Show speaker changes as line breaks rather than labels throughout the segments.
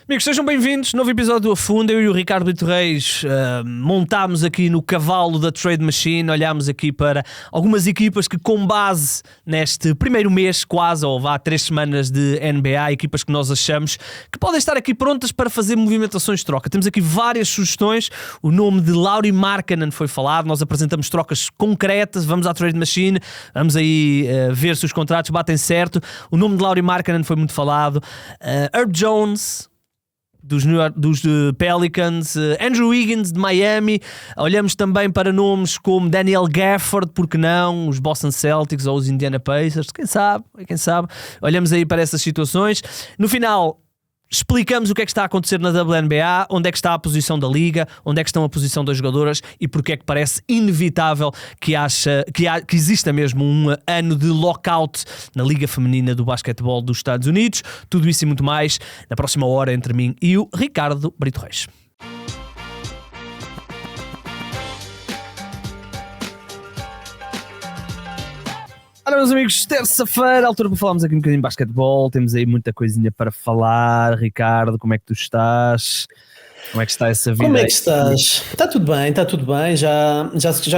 Amigos, sejam bem-vindos. Novo episódio do Afunda. Eu e o Ricardo Brito Reis montámos aqui no cavalo da Trade Machine. Olhámos aqui para algumas equipas que, com base neste primeiro mês, quase, ou vá 3 semanas de NBA, equipas que nós achamos que podem estar aqui prontas para fazer movimentações de troca. Temos aqui várias sugestões. O nome de Lauri Markkanen foi falado. Nós apresentamos trocas concretas. Vamos à Trade Machine. Vamos aí ver se os contratos batem certo. O nome de Lauri Markkanen foi muito falado. Herb Jones dos Pelicans, Andrew Wiggins de Miami. Olhamos também para nomes como Daniel Gafford, porque não, os Boston Celtics ou os Indiana Pacers, quem sabe. Olhamos aí para essas situações. No final, explicamos o que é que está a acontecer na WNBA, onde é que está a posição da liga, onde é que estão a posição das jogadoras e porque é que parece inevitável que exista mesmo um ano de lockout na liga feminina do basquetebol dos Estados Unidos. Tudo isso e muito mais na próxima hora entre mim e o Ricardo Brito Reis. Ora, meus amigos, terça-feira, altura para falarmos aqui um bocadinho de basquetebol. Temos aí muita coisinha para falar. Ricardo, como é que tu estás? Como é que está essa vida?
Como é que estás? Está tudo bem. Já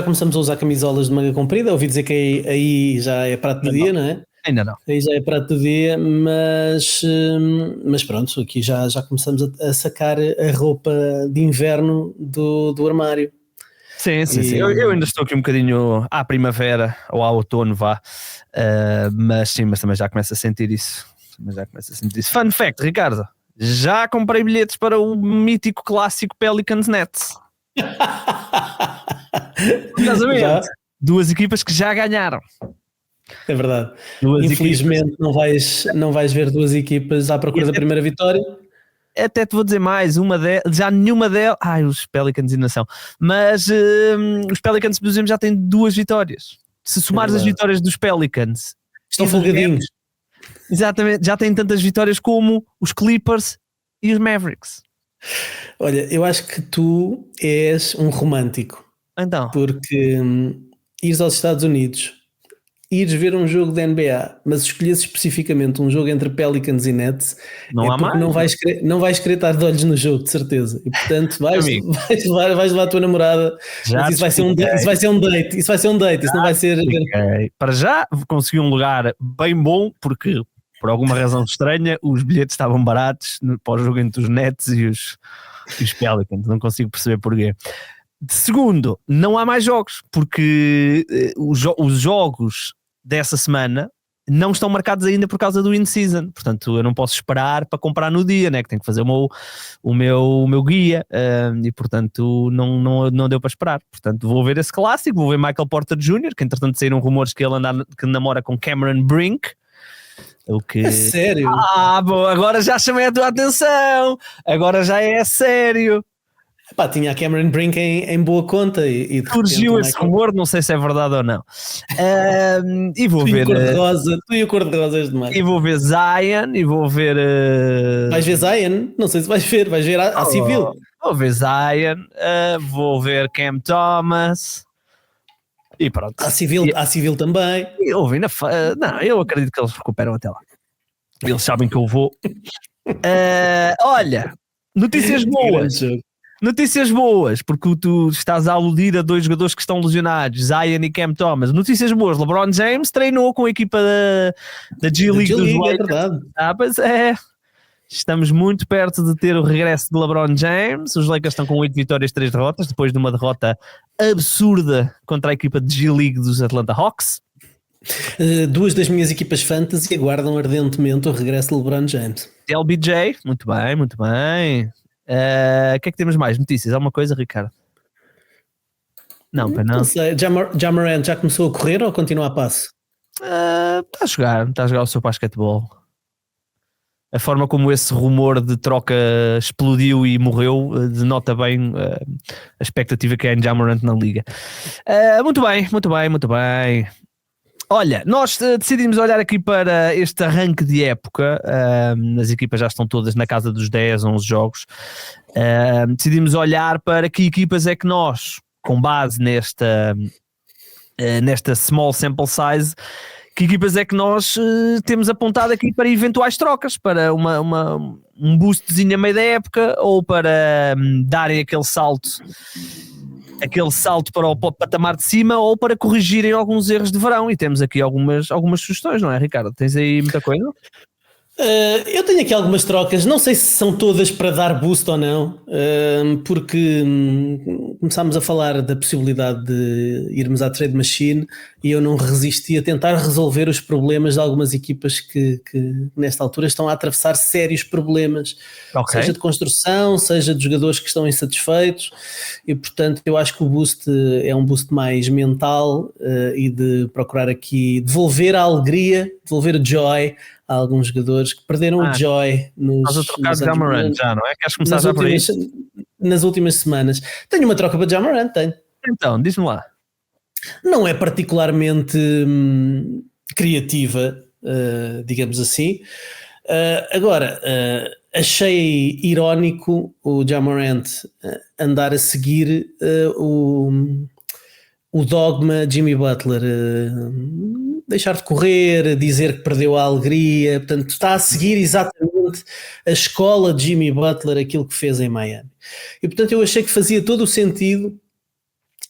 começamos a usar camisolas de manga comprida. Ouvi dizer que aí já é prato do dia, não é?
Ainda não.
Aí já é prato do dia, mas pronto, aqui já começamos a sacar a roupa de inverno do armário.
Sim. Eu ainda estou aqui um bocadinho à primavera ou ao outono, vá. Mas também já começo a sentir isso. Fun fact, Ricardo. Já comprei bilhetes para o mítico clássico Pelicans Nets. Curiosamente, 2 equipas que já ganharam.
É verdade. Infelizmente não vais ver 2 equipas à procura da primeira vitória.
Até te vou dizer mais, já nenhuma delas. Os Pelicans ainda são. Mas os Pelicans, por exemplo, já têm 2 vitórias. Se somares as vitórias dos Pelicans,
estão folgadinhos.
Exatamente, já têm tantas vitórias como os Clippers e os Mavericks.
Olha, eu acho que tu és um romântico.
Então.
Porque ires aos Estados Unidos, ires ver um jogo da NBA, mas escolhes especificamente um jogo entre Pelicans e Nets, não vais querer estar de olhos no jogo, de certeza. E portanto vais levar a tua namorada. Mas isso vai ser um date. Isso não vai ser.
Para já consegui um lugar bem bom, porque por alguma razão estranha os bilhetes estavam baratos para o jogo entre os Nets e os Pelicans. Não consigo perceber porquê. Segundo, não há mais jogos, porque os jogos dessa semana não estão marcados ainda por causa do in-season, portanto eu não posso esperar para comprar no dia, né? Que tenho que fazer o meu guia, e portanto não deu para esperar. Portanto vou ver esse clássico, vou ver Michael Porter Jr., que entretanto saíram rumores que ele que namora com Cameron Brink.
É sério?
Bom, agora já chamei a tua atenção, agora já é sério.
Tinha a Cameron Brink em boa conta e
surgiu esse rumor, não sei se é verdade ou não. E vou ver
tu e o cor-de-rosa és demais.
E vou ver Zion e vou ver
vais ver Zion? Não sei se vais ver a Civil.
Vou ver Zion, vou ver Cam Thomas e pronto.
A Civil também.
Eu acredito que eles recuperam até lá. Eles sabem que eu vou. Olha, notícias boas, porque tu estás a aludir a 2 jogadores que estão lesionados, Zion e Cam Thomas. Notícias boas, LeBron James treinou com a equipa da G-League dos Lakers.
É verdade.
Pois é. Estamos muito perto de ter o regresso de LeBron James. Os Lakers estão com 8 vitórias, 3 derrotas, depois de uma derrota absurda contra a equipa de G-League dos Atlanta Hawks.
2 das minhas equipas fantasy aguardam ardentemente o regresso de LeBron James.
LBJ, muito bem. O que é que temos mais? Notícias? Alguma coisa, Ricardo? Não.
Não sei. Ja Morant já começou a correr ou continua a passo?
Está a jogar o seu basquetebol. A forma como esse rumor de troca explodiu e morreu denota bem a expectativa que é em Ja Morant na liga. Muito bem. Olha, nós decidimos olhar aqui para este arranque de época. As equipas já estão todas na casa dos 10, 11 jogos. Decidimos olhar para que equipas é que nós, com base nesta small sample size, que equipas é que nós temos apontado aqui para eventuais trocas, para um boostzinho a meio da época, ou para darem aquele salto para o patamar de cima, ou para corrigirem alguns erros de verão. E temos aqui algumas sugestões, não é, Ricardo? Tens aí muita coisa?
Eu tenho aqui algumas trocas, não sei se são todas para dar boost ou não, porque começámos a falar da possibilidade de irmos à Trade Machine e eu não resisti a tentar resolver os problemas de algumas equipas que nesta altura estão a atravessar sérios problemas, seja de construção, seja de jogadores que estão insatisfeitos, e portanto eu acho que o boost é um boost mais mental e de procurar aqui devolver a alegria, devolver o joy a alguns jogadores que perderam o joy
Estás a trocar de Ja Morant já, não é? Queres começar já por aí?
Nas últimas semanas. Tenho uma troca para Ja Morant, tenho.
Então, diz-me lá.
Não é particularmente criativa, digamos assim. Agora, achei irónico o Ja Morant andar a seguir o dogma Jimmy Butler, deixar de correr, dizer que perdeu a alegria, portanto está a seguir exatamente a escola de Jimmy Butler, aquilo que fez em Miami. E portanto eu achei que fazia todo o sentido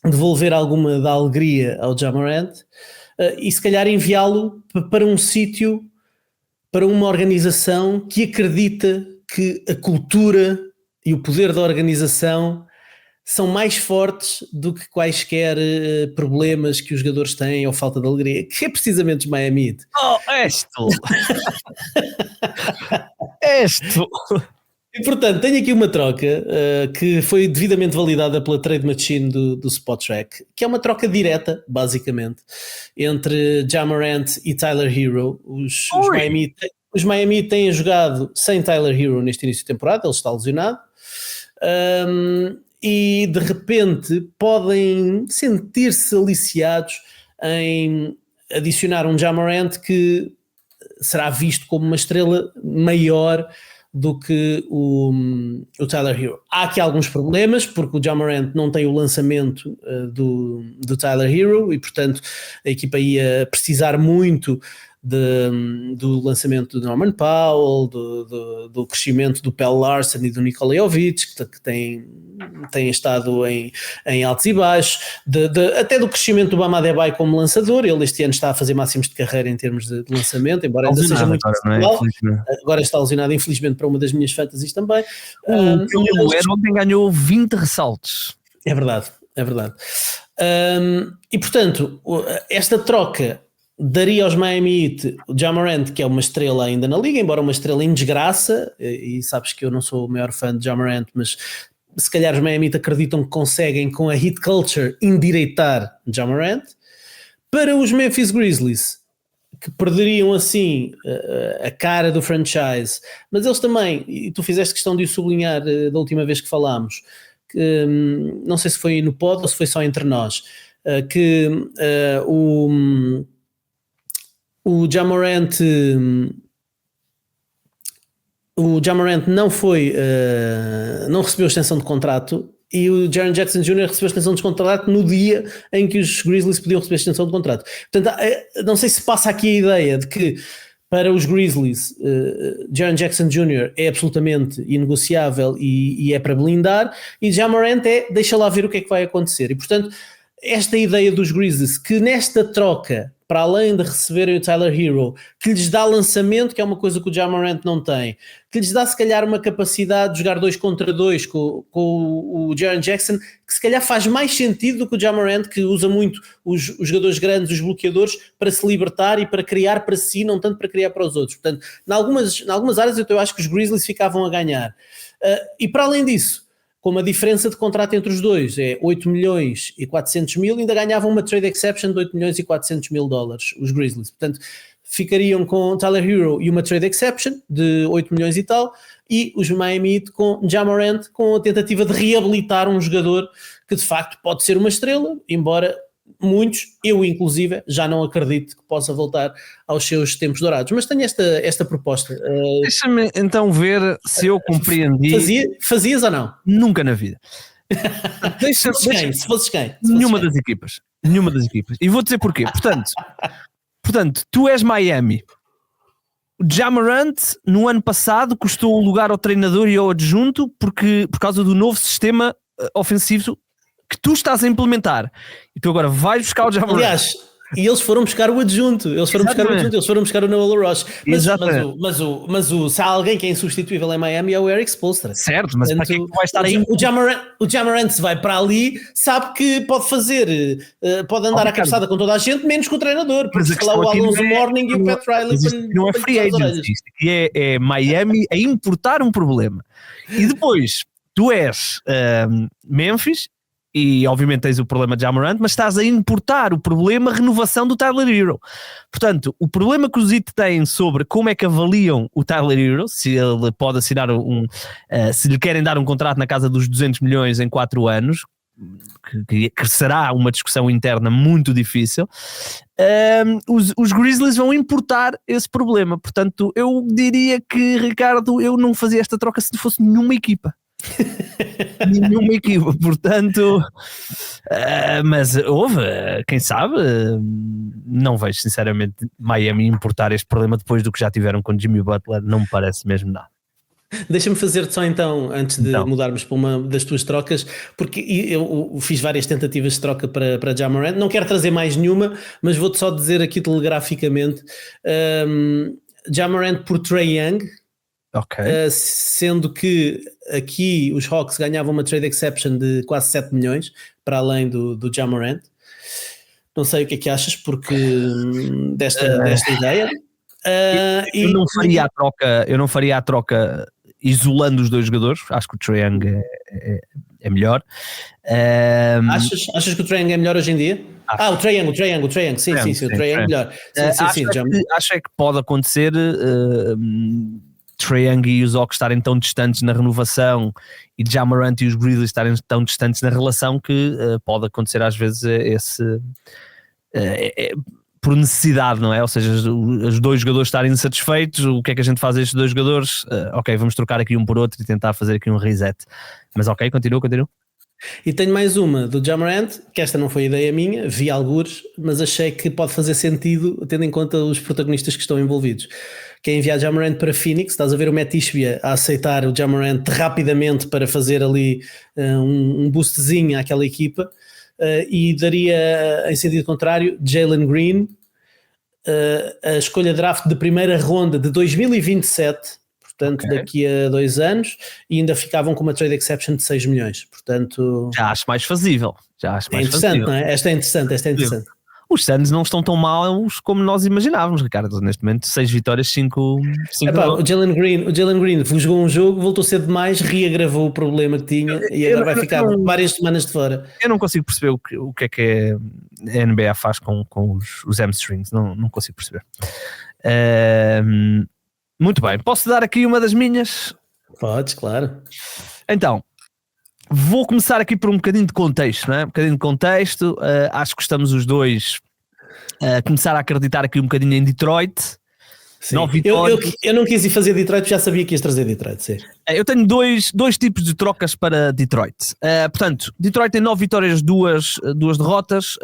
devolver alguma da alegria ao Ja Morant e se calhar enviá-lo para um sítio, para uma organização que acredita que a cultura e o poder da organização são mais fortes do que quaisquer problemas que os jogadores têm ou falta de alegria, que é precisamente os Miami Heat.
És tu! És tu!
E portanto, tenho aqui uma troca que foi devidamente validada pela Trade Machine do Spotrac, que é uma troca direta, basicamente, entre Ja Morant e Tyler Hero. Os Miami têm jogado sem Tyler Hero neste início de temporada, ele está lesionado. E de repente podem sentir-se aliciados em adicionar um Ja Morant que será visto como uma estrela maior do que o Tyler Hero. Há aqui alguns problemas, porque o Ja Morant não tem o lançamento do Tyler Hero e portanto a equipa ia precisar muito do lançamento do Norman Powell, do crescimento do Pelle Larsson e do Nikola Jovic, que têm estado em altos e baixos, até do crescimento do Bam Adebayo como lançador. Ele este ano está a fazer máximos de carreira em termos de lançamento, embora ainda seja muito agora está lesionado, infelizmente, para uma das minhas fantasies também.
O ontem ganhou 20 ressaltos.
É verdade. E portanto, esta troca daria aos Miami Heat o Ja Morant, que é uma estrela ainda na liga, embora uma estrela em desgraça, e sabes que eu não sou o maior fã de Ja Morant, mas se calhar os Miami Heat acreditam que conseguem com a Heat Culture endireitar Ja Morant. Para os Memphis Grizzlies, que perderiam assim a cara do franchise, mas eles também, e tu fizeste questão de o sublinhar da última vez que falámos, que, não sei se foi no pod ou se foi só entre nós, que o Ja Morant não recebeu extensão de contrato e o Jaren Jackson Jr. recebeu extensão de contrato no dia em que os Grizzlies podiam receber extensão de contrato. Portanto, não sei se passa aqui a ideia de que para os Grizzlies Jaren Jackson Jr. é absolutamente inegociável e é para blindar, e Ja Morant deixa lá ver o que é que vai acontecer. E portanto, esta ideia dos Grizzlies, que nesta troca, para além de receberem o Tyler Hero, que lhes dá lançamento, que é uma coisa que o Ja Morant não tem, que lhes dá se calhar uma capacidade de jogar 2 contra 2 com o Jaren Jackson, que se calhar faz mais sentido do que o Ja Morant, que usa muito os jogadores grandes, os bloqueadores, para se libertar e para criar para si, não tanto para criar para os outros. Portanto, em algumas áreas eu acho que os Grizzlies ficavam a ganhar. E para além disso, como a diferença de contrato entre os dois é 8 milhões e 400 mil, ainda ganhavam uma trade exception de 8 milhões e 400 mil dólares, os Grizzlies. Portanto, ficariam com Tyler Hero e uma trade exception de 8 milhões e tal, e os Miami Heat com Ja Morant, com a tentativa de reabilitar um jogador que de facto pode ser uma estrela, embora muitos, eu inclusive, já não acredito que possa voltar aos seus tempos dourados. Mas tenho esta proposta.
Deixa-me então ver se eu compreendi.
Fazias ou não?
Nunca na vida.
Se fosses quem?
Nenhuma das equipas. E vou dizer porquê. Portanto, Portanto, tu és Miami. O Ja Morant, no ano passado, custou o lugar ao treinador e ao adjunto por causa do novo sistema ofensivo que tu estás a implementar. E tu agora vais buscar o Ja Morant.
Aliás, e eles foram buscar o adjunto. Eles foram buscar o Noah Roche. Mas se há alguém que é insubstituível em Miami é o Eric Spoelstra.
Certo, mas para que tu vais estar aí?
O Ja Morant se vai para ali, sabe que pode fazer, pode andar à cabeçada com toda a gente, menos com o treinador. Porque se lá o Alonso Mourning e o Pat Riley
não é free agency, que é Miami a importar um problema. E depois, tu és Memphis, e obviamente tens o problema de Ja Morant, mas estás a importar o problema renovação do Tyler Hero. Portanto, o problema que os IT têm sobre como é que avaliam o Tyler Hero, se ele pode assinar se lhe querem dar um contrato na casa dos 200 milhões em 4 anos, que será uma discussão interna muito difícil, os Grizzlies vão importar esse problema. Portanto, eu diria que, Ricardo, eu não fazia esta troca se não fosse nenhuma equipa. Nenhuma equipa, portanto, mas houve, quem sabe, não vejo sinceramente Miami importar este problema depois do que já tiveram com Jimmy Butler, não me parece mesmo nada.
Deixa-me fazer só então, antes de mudarmos para uma das tuas trocas, porque eu fiz várias tentativas de troca para Ja Morant, não quero trazer mais nenhuma, mas vou-te só dizer aqui telegraficamente, Ja Morant por Trae Young.
Okay.
Sendo que aqui os Hawks ganhavam uma trade exception de quase 7 milhões para além do Ja Morant. Não sei o que é que achas porque desta ideia.
Eu não faria a troca isolando os dois jogadores. Acho que o Trae Young é melhor.
Achas que o Trae Young é melhor hoje em dia? O Trae Young, sim, o Trae Young é melhor.
Acho que pode acontecer Trae Young e os Hawks estarem tão distantes na renovação e Ja Morant e os Grizzlies estarem tão distantes na relação que pode acontecer às vezes por necessidade, não é? Ou seja, os dois jogadores estarem insatisfeitos, o que é que a gente faz a estes dois jogadores? Ok, vamos trocar aqui um por outro e tentar fazer aqui um reset. Mas ok, continua.
E tenho mais uma do Ja Morant, que esta não foi ideia minha, vi algures, mas achei que pode fazer sentido tendo em conta os protagonistas que estão envolvidos. Que é enviar Ja Morant para Phoenix, estás a ver o Matt Ishbia a aceitar o Ja Morant rapidamente para fazer ali um boostzinho àquela equipa, e daria, em sentido contrário, Jalen Green, a escolha draft de primeira ronda de 2027, portanto daqui a 2 anos, e ainda ficavam com uma trade exception de 6 milhões, portanto...
Já acho mais fazível.
Interessante, não é? Esta é interessante.
Os Suns não estão tão maus como nós imaginávamos, Ricardo. Neste momento 6 vitórias, 5
o Jalen Green jogou um jogo, voltou cedo demais, reagravou o problema que tinha e agora vai ficar várias semanas de fora.
Eu não consigo perceber o que é a NBA faz com os hamstrings, não consigo perceber. Muito bem, posso dar aqui uma das minhas?
Podes, claro.
Então, vou começar aqui por um bocadinho de contexto, não é? Um bocadinho de contexto. Acho que estamos os dois a começar a acreditar aqui um bocadinho em Detroit.
Sim. Eu não quis ir fazer Detroit, já sabia que ias trazer Detroit, sim.
Eu tenho dois tipos de trocas para Detroit. Portanto, Detroit tem 9 vitórias, 2 derrotas.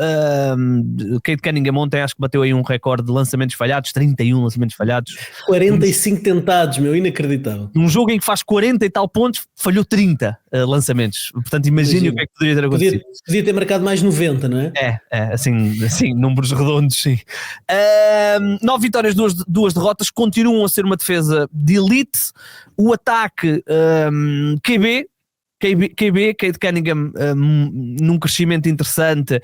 Cade Cunningham ontem acho que bateu aí um recorde de lançamentos falhados, 31 lançamentos falhados.
45 tentados, inacreditável.
Num jogo em que faz 40 e tal pontos, falhou 30 lançamentos. Portanto, imagine o que é que poderia ter acontecido.
Podia ter marcado mais 90, não é?
Assim números redondos, sim. 9 vitórias, 2 derrotas, continuam a ser uma defesa de elite. O ataque Cade Cunningham num crescimento interessante.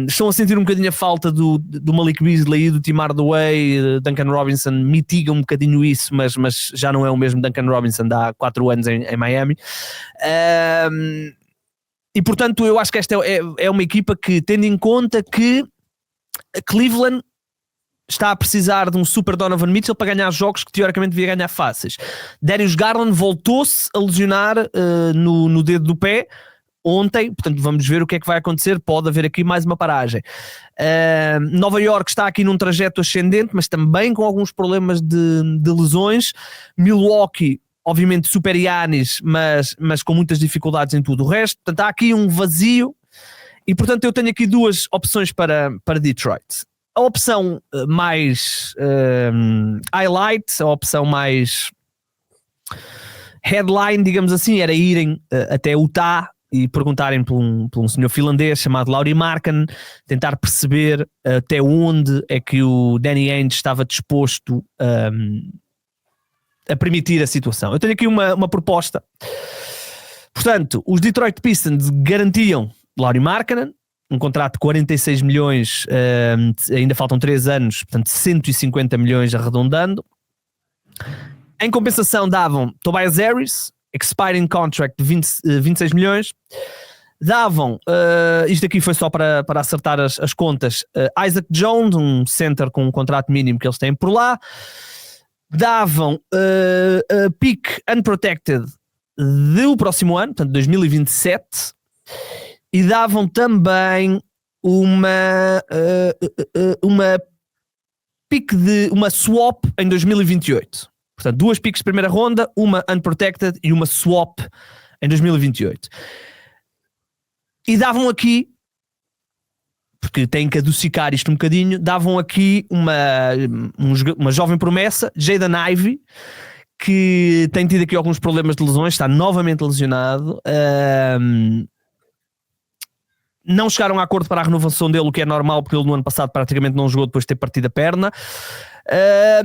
Estão a sentir um bocadinho a falta do Malik Beasley e do Tim Hardaway. Duncan Robinson mitiga um bocadinho isso, mas já não é o mesmo Duncan Robinson de há 4 anos em Miami. E portanto eu acho que esta é uma equipa que, tendo em conta que a Cleveland está a precisar de um super Donovan Mitchell para ganhar jogos que teoricamente devia ganhar fáceis. Darius Garland voltou-se a lesionar no dedo do pé ontem, portanto vamos ver o que é que vai acontecer. Pode haver aqui mais uma paragem. Nova York está aqui num trajeto ascendente, mas também com alguns problemas de lesões. Milwaukee, obviamente super Giannis, mas com muitas dificuldades em tudo o resto. Portanto há aqui um vazio e portanto eu tenho aqui 2 opções para Detroit. A opção mais highlight, a opção mais headline, digamos assim, era irem até Utah e perguntarem por um senhor finlandês chamado Lauri Markkanen, tentar perceber até onde é que o Danny Ainge estava disposto a permitir a situação. Eu tenho aqui uma proposta. Portanto, os Detroit Pistons garantiam Lauri Markkanen, um contrato de 46 milhões, ainda faltam 3 anos, portanto 150 milhões arredondando. Em compensação davam Tobias Harris, expiring contract de 26 milhões. Davam, isto aqui foi só para acertar as contas, Isaac Jones, um center com um contrato mínimo que eles têm por lá. Davam pick unprotected do próximo ano, portanto 2027. E davam também uma pick uma swap em 2028. Portanto, 2 picks de primeira ronda, uma unprotected e uma swap em 2028. E davam aqui, porque têm que adocicar isto um bocadinho, davam aqui uma jovem promessa, Jaden Ivey, que tem tido aqui alguns problemas de lesões, está novamente lesionado. Não chegaram a acordo para a renovação dele, o que é normal, porque ele no ano passado praticamente não jogou depois de ter partido a perna.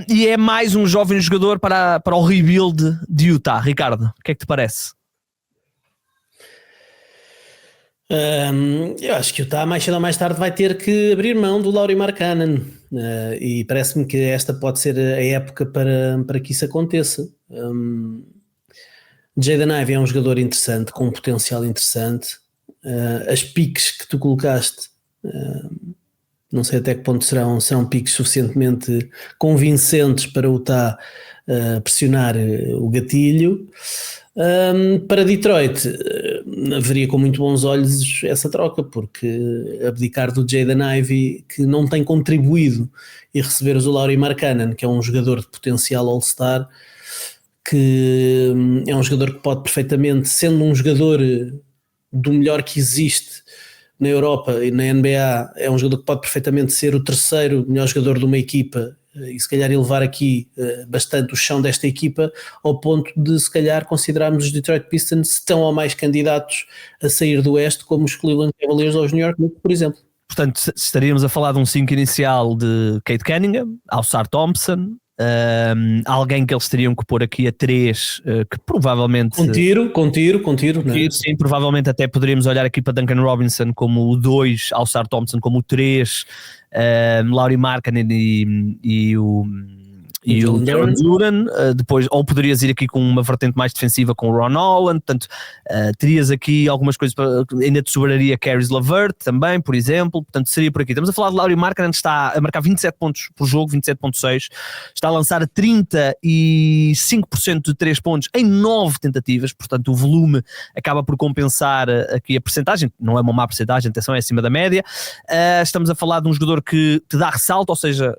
E é mais um jovem jogador para o rebuild de Utah. Ricardo, o que é que te parece?
Eu acho que o Utah mais cedo ou mais tarde vai ter que abrir mão do Lauri Markkanen, e parece-me que esta pode ser a época para que isso aconteça. Jaden Ivey é um jogador interessante, com um potencial interessante. As piques que tu colocaste, não sei até que ponto serão piques suficientemente convincentes para o Utah pressionar o gatilho. Para Detroit, veria com muito bons olhos essa troca, porque abdicar do Jaden Ivey, que não tem contribuído, e receberes o Lauri Markkanen, que é um jogador de potencial All-Star, que é um jogador que pode perfeitamente, sendo um jogador do melhor que existe na Europa e na NBA, é um jogador que pode perfeitamente ser o terceiro melhor jogador de uma equipa e se calhar elevar aqui bastante o chão desta equipa, ao ponto de se calhar considerarmos os Detroit Pistons tão ou mais candidatos a sair do Oeste como os Cleveland Cavaliers ou os New York Knicks, por exemplo.
Portanto, estaríamos a falar de um 5 inicial de Cade Cunningham, Ausar Thompson, alguém que eles teriam que pôr aqui a 3, que provavelmente...
Com tiro, não é?
Sim, provavelmente até poderíamos olhar aqui para Duncan Robinson como o 2, Ausar Thompson como o 3, Lauri Markkanen e o Jalen Duren, depois, ou poderias ir aqui com uma vertente mais defensiva com o Ron Holland, portanto terias aqui algumas coisas, ainda te sobraria Caris LeVert também, por exemplo, portanto seria por aqui. Estamos a falar de Lauri Markkanen, está a marcar 27 pontos por jogo, 27.6, está a lançar a 35% de 3 pontos em 9 tentativas, portanto o volume acaba por compensar aqui a percentagem, não é uma má percentagem, atenção, é acima da média. Estamos a falar de um jogador que te dá ressalto, ou seja,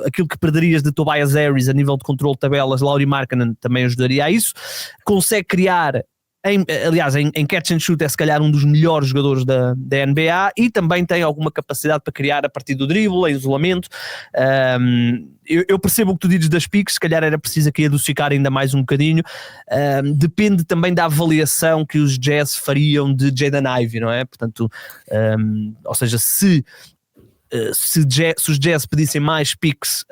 aquilo que perderias de Tobias Harris a nível de controle de tabelas, Lauri Markkanen também ajudaria a isso. Consegue criar, em catch and shoot é se calhar um dos melhores jogadores da NBA, e também tem alguma capacidade para criar a partir do dribble, em isolamento. Eu percebo o que tu dizes das piques, se calhar era preciso aqui adocicar ainda mais um bocadinho. Depende também da avaliação que os Jazz fariam de Jaden Ivey, não é? Portanto, ou seja, se os Jazz pedissem mais picks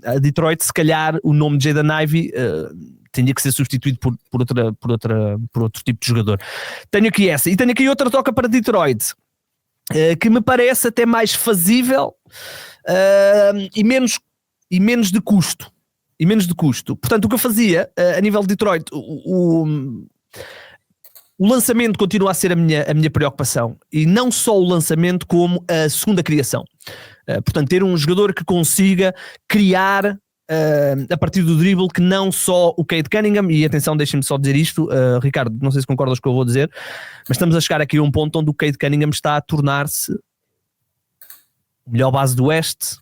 a Detroit, se calhar o nome de Jaden Ivey tinha que ser substituído por outro tipo de jogador. Tenho aqui essa, e tenho aqui outra troca para Detroit, que me parece até mais fazível e menos de custo. Portanto, o que eu fazia a nível de Detroit, o lançamento continua a ser a minha preocupação, e não só o lançamento como a segunda criação. Portanto, ter um jogador que consiga criar a partir do dribble, que não só o Cade Cunningham, e atenção, deixem-me só dizer isto, Ricardo, não sei se concordas com o que eu vou dizer, mas estamos a chegar aqui a um ponto onde o Cade Cunningham está a tornar-se o melhor base do Oeste,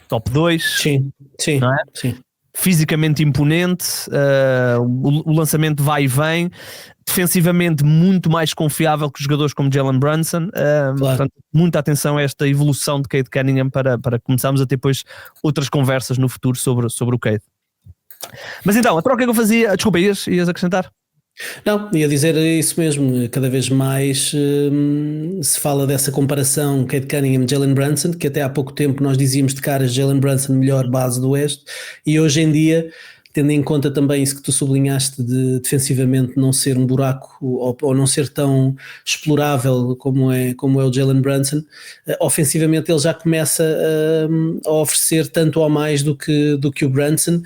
top 2.
Sim,
não é?
Sim.
fisicamente imponente, o lançamento vai e vem, defensivamente muito mais confiável que os jogadores como Jalen Brunson. Claro. Portanto, muita atenção a esta evolução de Cade Cunningham para começarmos a ter depois outras conversas no futuro sobre o Cade. Mas então, a troca que eu fazia, desculpa, ias acrescentar?
Não, ia dizer isso mesmo, cada vez mais se fala dessa comparação Cade Cunningham e Jalen Brunson, que até há pouco tempo nós dizíamos de caras Jalen Brunson melhor base do Oeste, e hoje em dia, tendo em conta também isso que tu sublinhaste de defensivamente não ser um buraco ou não ser tão explorável como é o Jalen Brunson, ofensivamente ele já começa a oferecer tanto ou mais do que o Brunson,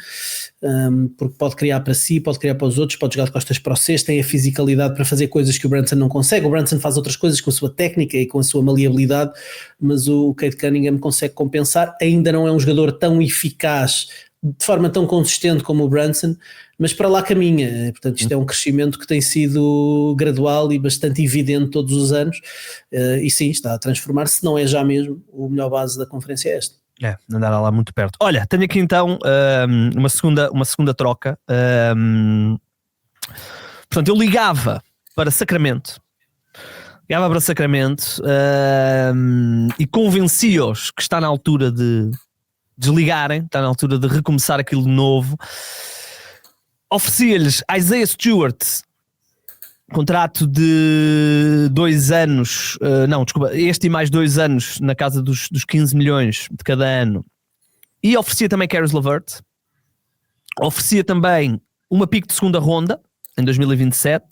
porque pode criar para si, pode criar para os outros, pode jogar de costas para o cesto, tem a fisicalidade para fazer coisas que o Brunson não consegue. O Brunson faz outras coisas com a sua técnica e com a sua maleabilidade, mas o Cade Cunningham consegue compensar. Ainda não é um jogador tão eficaz de forma tão consistente como o Brunson, mas para lá caminha. Portanto, isto é um crescimento que tem sido gradual e bastante evidente todos os anos, e sim, está a transformar-se, não é já mesmo o melhor base da Conferência Este.
Andará lá muito perto. Olha, tenho aqui então uma segunda troca. Portanto, eu ligava para Sacramento e convencia-os que está na altura de desligarem, está na altura de recomeçar aquilo de novo. Oferecia-lhes Isaiah Stewart, contrato de 2 anos, este e mais 2 anos na casa dos 15 milhões de cada ano, e oferecia também Caris LeVert, oferecia também uma pick de segunda ronda em 2027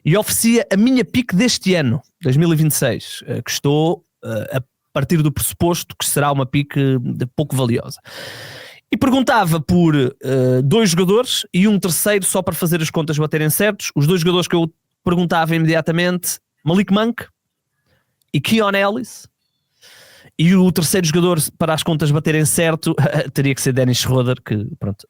e oferecia a minha pick deste ano, 2026, que estou a partir do pressuposto que será uma pick pouco valiosa. E perguntava por 2 jogadores e um terceiro só para fazer as contas baterem certos. Os 2 jogadores que eu perguntava imediatamente, Malik Monk e Keon Ellis. E o terceiro jogador, para as contas baterem certo, teria que ser Dennis Schroeder, que pronto,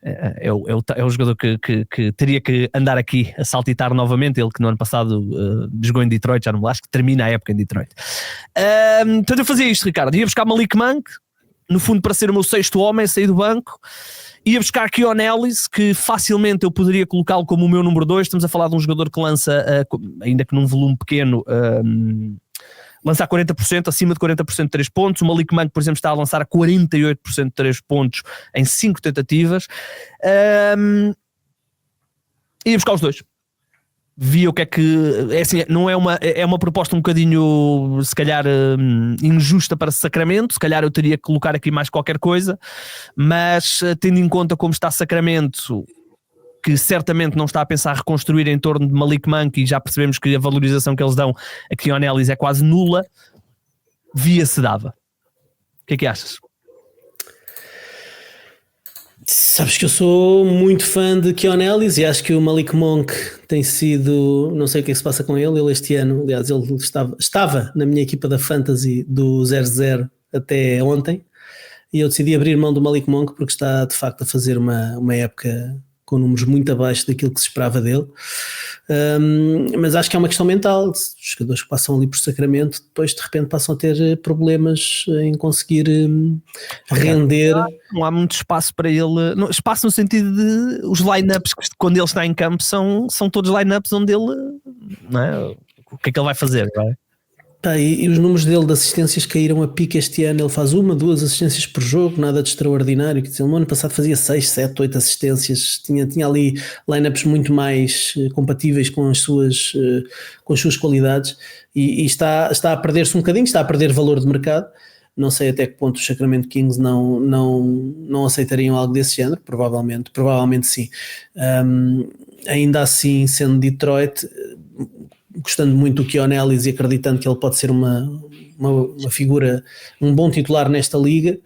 é o jogador que teria que andar aqui a saltitar novamente. Ele que no ano passado jogou em Detroit, já não me acho que termina a época em Detroit. Então eu fazia isto, Ricardo. Ia buscar Malik Monk, no fundo para ser o meu 6º homem, sair do banco. Ia buscar Keon Ellis, que facilmente eu poderia colocá-lo como o meu número 2. Estamos a falar de um jogador que lança, ainda que num volume pequeno, lançar 40%, acima de 40% de 3 pontos. O Malik Monk, por exemplo, está a lançar a 48% de 3 pontos em 5 tentativas. Ia buscar os 2. Via o que é que... assim, não é uma proposta um bocadinho, se calhar, injusta para Sacramento. Se calhar eu teria que colocar aqui mais qualquer coisa, mas tendo em conta como está Sacramento, que certamente não está a pensar reconstruir em torno de Malik Monk, e já percebemos que a valorização que eles dão a Keon Ellis é quase nula, via-se dava. O que é que achas?
Sabes que eu sou muito fã de Keon Ellis e acho que o Malik Monk tem sido, não sei o que é que se passa com ele este ano, aliás ele estava na minha equipa da Fantasy do 0-0 até ontem, e eu decidi abrir mão do Malik Monk porque está de facto a fazer uma época com números muito abaixo daquilo que se esperava dele, mas acho que é uma questão mental. Os jogadores que passam ali por Sacramento depois de repente passam a ter problemas em conseguir render.
Não há muito espaço para ele, espaço no sentido de os line-ups que quando ele está em campo são todos line-ups onde ele, não é? O que é que ele vai fazer, não é?
E os números dele de assistências caíram a pique este ano. Ele faz 1, 2 assistências por jogo, nada de extraordinário. Ele no ano passado fazia 6, 7, 8 assistências, tinha ali lineups muito mais compatíveis com as suas qualidades, e está a perder-se um bocadinho, está a perder valor de mercado. Não sei até que ponto os Sacramento Kings não aceitariam algo desse género. Provavelmente sim. Ainda assim, sendo Detroit, gostando muito do Keon Ellis e acreditando que ele pode ser uma figura, um bom titular nesta liga,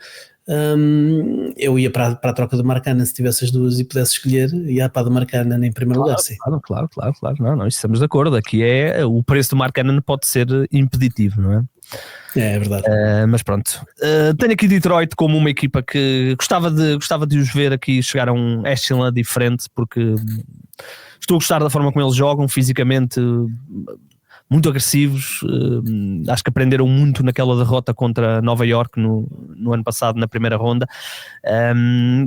eu ia para a troca do Markkanen. Se tivesse as duas e pudesse escolher, ia para a do Markkanen em primeiro lugar, sim.
Claro. Não, estamos de acordo. Aqui o preço do Markkanen pode ser impeditivo, não é?
É verdade.
Mas pronto, tenho aqui Detroit como uma equipa que gostava de os ver aqui chegar a um echelon diferente, porque estou a gostar da forma como eles jogam fisicamente. muito agressivos. Acho que aprenderam muito naquela derrota contra Nova York no ano passado, na primeira ronda,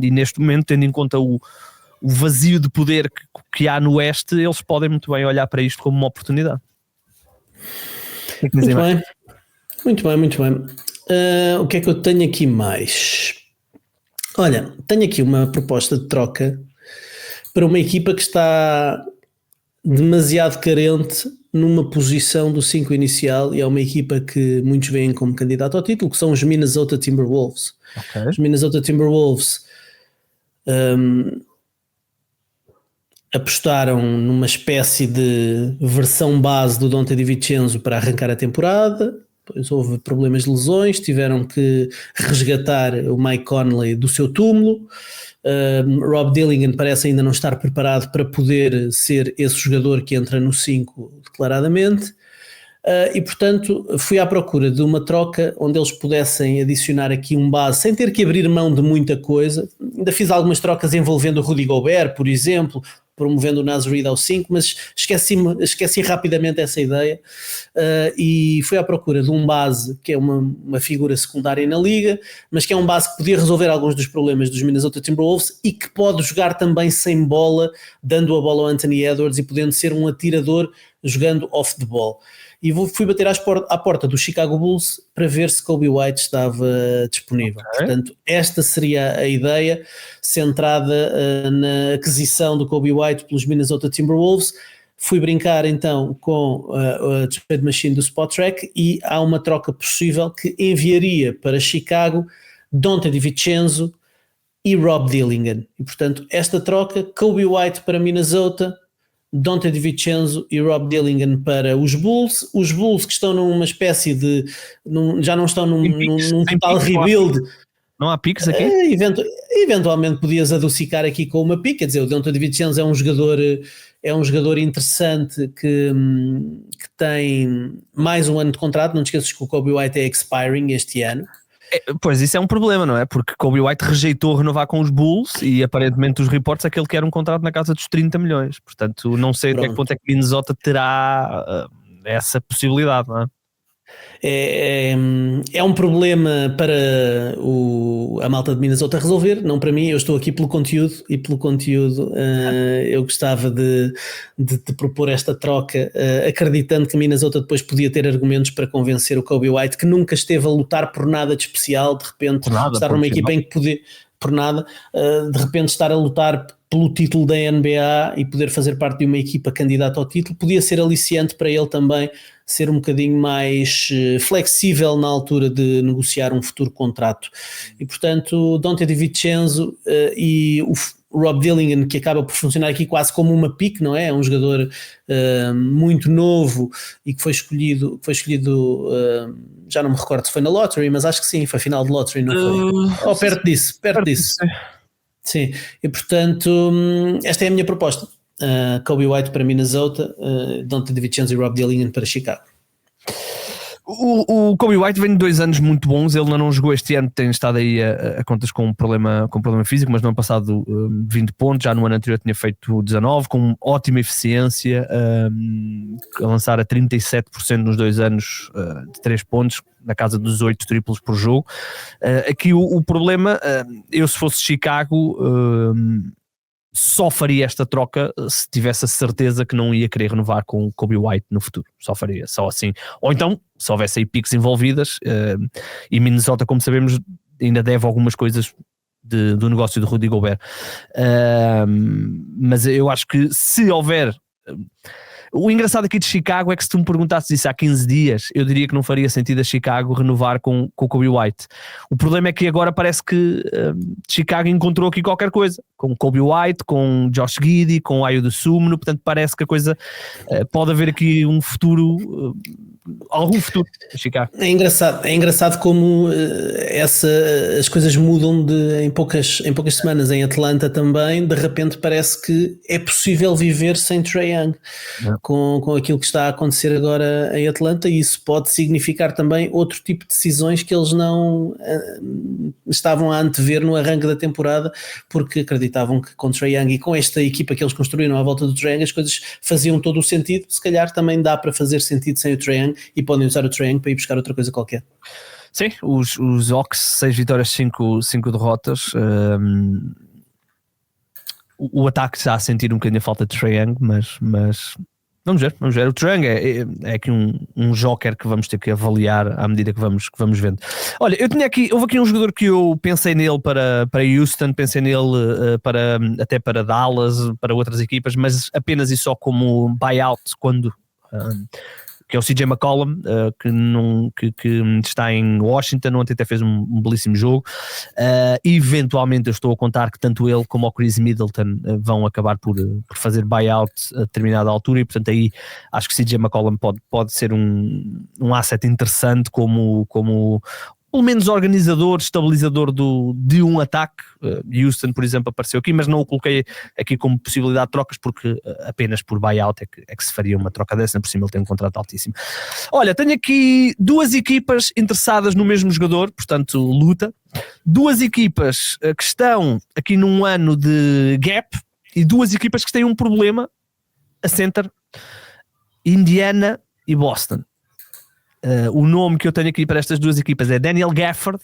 e neste momento, tendo em conta o vazio de poder que há no Oeste, eles podem muito bem olhar para isto como uma oportunidade.
Muito bem. O que é que eu tenho aqui mais? Olha, tenho aqui uma proposta de troca para uma equipa que está demasiado carente numa posição do 5 inicial, e é uma equipa que muitos veem como candidato ao título, que são os Minnesota Timberwolves.
Okay.
Os Minnesota Timberwolves apostaram numa espécie de versão base do Donte DiVincenzo para arrancar a temporada. Depois houve problemas de lesões, tiveram que resgatar o Mike Conley do seu túmulo. Rob Dillingham parece ainda não estar preparado para poder ser esse jogador que entra no 5 declaradamente. E portanto fui à procura de uma troca onde eles pudessem adicionar aqui um base sem ter que abrir mão de muita coisa. Ainda fiz algumas trocas envolvendo o Rudy Gobert, por exemplo, promovendo o Naz Reid ao 5, mas esqueci rapidamente essa ideia, e fui à procura de um base que é uma figura secundária na liga, mas que é um base que podia resolver alguns dos problemas dos Minnesota Timberwolves e que pode jogar também sem bola, dando a bola ao Anthony Edwards e podendo ser um atirador jogando off the ball. E fui bater à porta do Chicago Bulls para ver se Coby White estava disponível. Okay. Portanto, esta seria a ideia, centrada na aquisição do Coby White pelos Minnesota Timberwolves. Fui brincar então com a trade machine do Spotrac e há uma troca possível que enviaria para Chicago Donte DiVincenzo e Rob Dillingham. E portanto, esta troca, Coby White para Minnesota, Donte DiVincenzo e Rob Dillingham para os Bulls que estão numa espécie de já não estão num total rebuild.
Não há piques aqui?
Eventualmente podias adocicar aqui com uma pique, quer dizer, o Donte DiVincenzo é um jogador interessante que tem mais um ano de contrato. Não te esqueças que o Coby White é expiring este ano.
Pois, isso é um problema, não é? Porque Coby White rejeitou renovar com os Bulls e aparentemente os reportes é que ele quer um contrato na casa dos 30 milhões. Portanto, não sei até que ponto é que Minnesota terá essa possibilidade, não é?
É um problema para a malta de Minnesota resolver, não para mim. Eu estou aqui pelo conteúdo e pelo conteúdo eu gostava de propor esta troca, acreditando que Minnesota depois podia ter argumentos para convencer o Coby White, que nunca esteve a lutar por nada de especial, de repente estar numa equipa em que poder, por nada, de repente estar a lutar pelo título da NBA e poder fazer parte de uma equipa candidata ao título, podia ser aliciante para ele também ser um bocadinho mais flexível na altura de negociar um futuro contrato. E portanto, Donte DiVincenzo e o Rob Dillingham, que acaba por funcionar aqui quase como uma pick, não é? É um jogador muito novo e que foi escolhido já não me recordo se foi na lottery, mas acho que sim, foi final de lottery, não foi? Perto disso. Sim, e portanto esta é a minha proposta. Coby White para Minnesota, Donte DiVincenzo e Rob Dillingham para Chicago.
O Coby White vem de 2 anos muito bons. Ele ainda não jogou este ano, tem estado aí a contas com problema físico, mas no ano passado 20 pontos, já no ano anterior tinha feito 19, com ótima eficiência, a lançar a 37% nos 2 anos de 3 pontos, na casa dos 8 triplos por jogo. Aqui o problema, eu se fosse Chicago só faria esta troca se tivesse a certeza que não ia querer renovar com o Coby White no futuro. Só faria, só assim. Ou então, se houvesse aí piques envolvidas, e Minnesota, como sabemos, ainda deve algumas coisas do negócio do Rudy Gobert. Mas eu acho que se houver... O engraçado aqui de Chicago é que se tu me perguntasses isso há 15 dias, eu diria que não faria sentido a Chicago renovar com o Coby White. O problema é que agora parece que Chicago encontrou aqui qualquer coisa, com Coby White, com Josh Giddey, com Ayo Dosunmu, portanto parece que a coisa pode haver aqui um futuro, algum futuro a Chicago.
É engraçado como as coisas mudam em poucas semanas. Em Atlanta também, de repente parece que é possível viver sem Trae Young. com aquilo que está a acontecer agora em Atlanta, e isso pode significar também outro tipo de decisões que eles não estavam a antever no arranque da temporada, porque acreditavam que com Trae Young e com esta equipa que eles construíram à volta do Trae Young as coisas faziam todo o sentido. Se calhar também dá para fazer sentido sem o Trae Young e podem usar o Trae Young para ir buscar outra coisa qualquer.
Sim, os Hawks 6 vitórias, 5 derrotas. O ataque está a sentir um bocadinho a falta de Trae Young, mas vamos ver. O Trae Young é aqui um joker que vamos ter que avaliar à medida que vamos vendo. Olha, houve aqui um jogador que eu pensei nele para Houston, pensei nele até para Dallas, para outras equipas, mas apenas e só como buyout, que é o CJ McCollum, que está em Washington. Ontem até fez um belíssimo jogo. Eventualmente eu estou a contar que tanto ele como o Chris Middleton vão acabar por fazer buyout a determinada altura, e portanto aí acho que CJ McCollum pode ser um asset interessante como pelo menos organizador, estabilizador de um ataque. Houston, por exemplo, apareceu aqui, mas não o coloquei aqui como possibilidade de trocas, porque apenas por buyout é que se faria uma troca dessa. Por cima ele tem um contrato altíssimo. Olha, tenho aqui duas equipas interessadas no mesmo jogador, portanto luta. Duas equipas que estão aqui num ano de gap, e duas equipas que têm um problema a center: Indiana e Boston. O nome que eu tenho aqui para estas duas equipas é Daniel Gafford,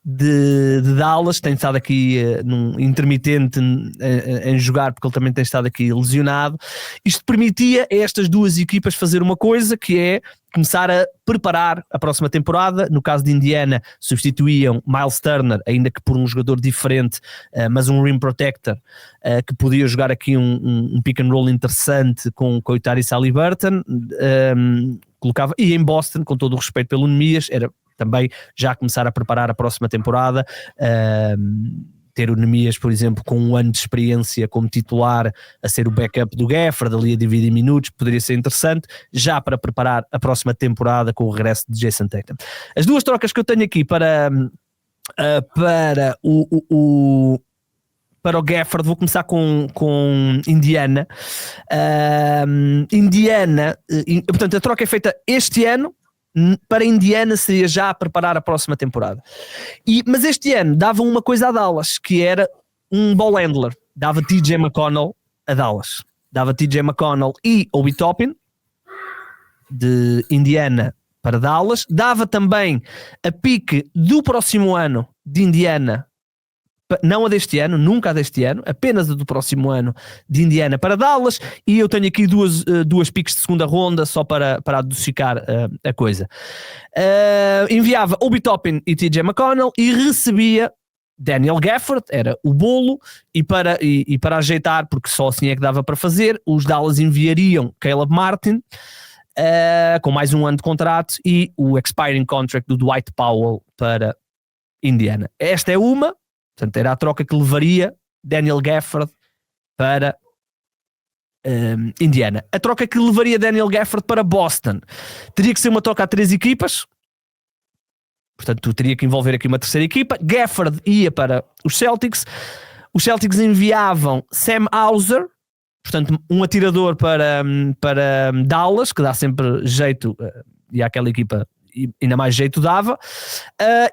de Dallas. Tem estado aqui num intermitente em jogar, porque ele também tem estado aqui lesionado. Isto permitia a estas duas equipas fazer uma coisa, que é começar a preparar a próxima temporada. No caso de Indiana, substituíam Miles Turner, ainda que por um jogador diferente, mas um rim protector, que podia jogar aqui um pick and roll interessante com o Tyrese Haliburton. Colocava, e em Boston, com todo o respeito pelo Nemias, era também já começar a preparar a próxima temporada. Ter o Nemias, por exemplo, com um ano de experiência como titular, a ser o backup do Gafford, ali a dividir minutos, poderia ser interessante, já para preparar a próxima temporada com o regresso de Jason Tatum. As duas trocas que eu tenho aqui para o Gafford, vou começar com Indiana. Portanto, a troca é feita este ano. Para Indiana seria já a preparar a próxima temporada. Mas este ano dava uma coisa a Dallas, que era um ball handler. Dava TJ McConnell a Dallas. Dava TJ McConnell e Obi Toppin de Indiana para Dallas. Dava também a pique do próximo ano de Indiana, não a deste ano, nunca a deste ano, apenas a do próximo ano de Indiana para Dallas. E eu tenho aqui duas piques de segunda ronda, só para adocicar a coisa. Enviava Obi Toppin e TJ McConnell e recebia Daniel Gafford, era o bolo, e para ajeitar, porque só assim é que dava para fazer, os Dallas enviariam Caleb Martin, com mais um ano de contrato, e o expiring contract do Dwight Powell para Indiana. Esta é uma. Portanto, era a troca que levaria Daniel Gafford para Indiana. A troca que levaria Daniel Gafford para Boston teria que ser uma troca a 3 equipas. Portanto, teria que envolver aqui uma terceira equipa. Gafford ia para os Celtics. Os Celtics enviavam Sam Hauser, portanto, um atirador para Dallas, que dá sempre jeito, e àquela equipa ainda mais jeito dava.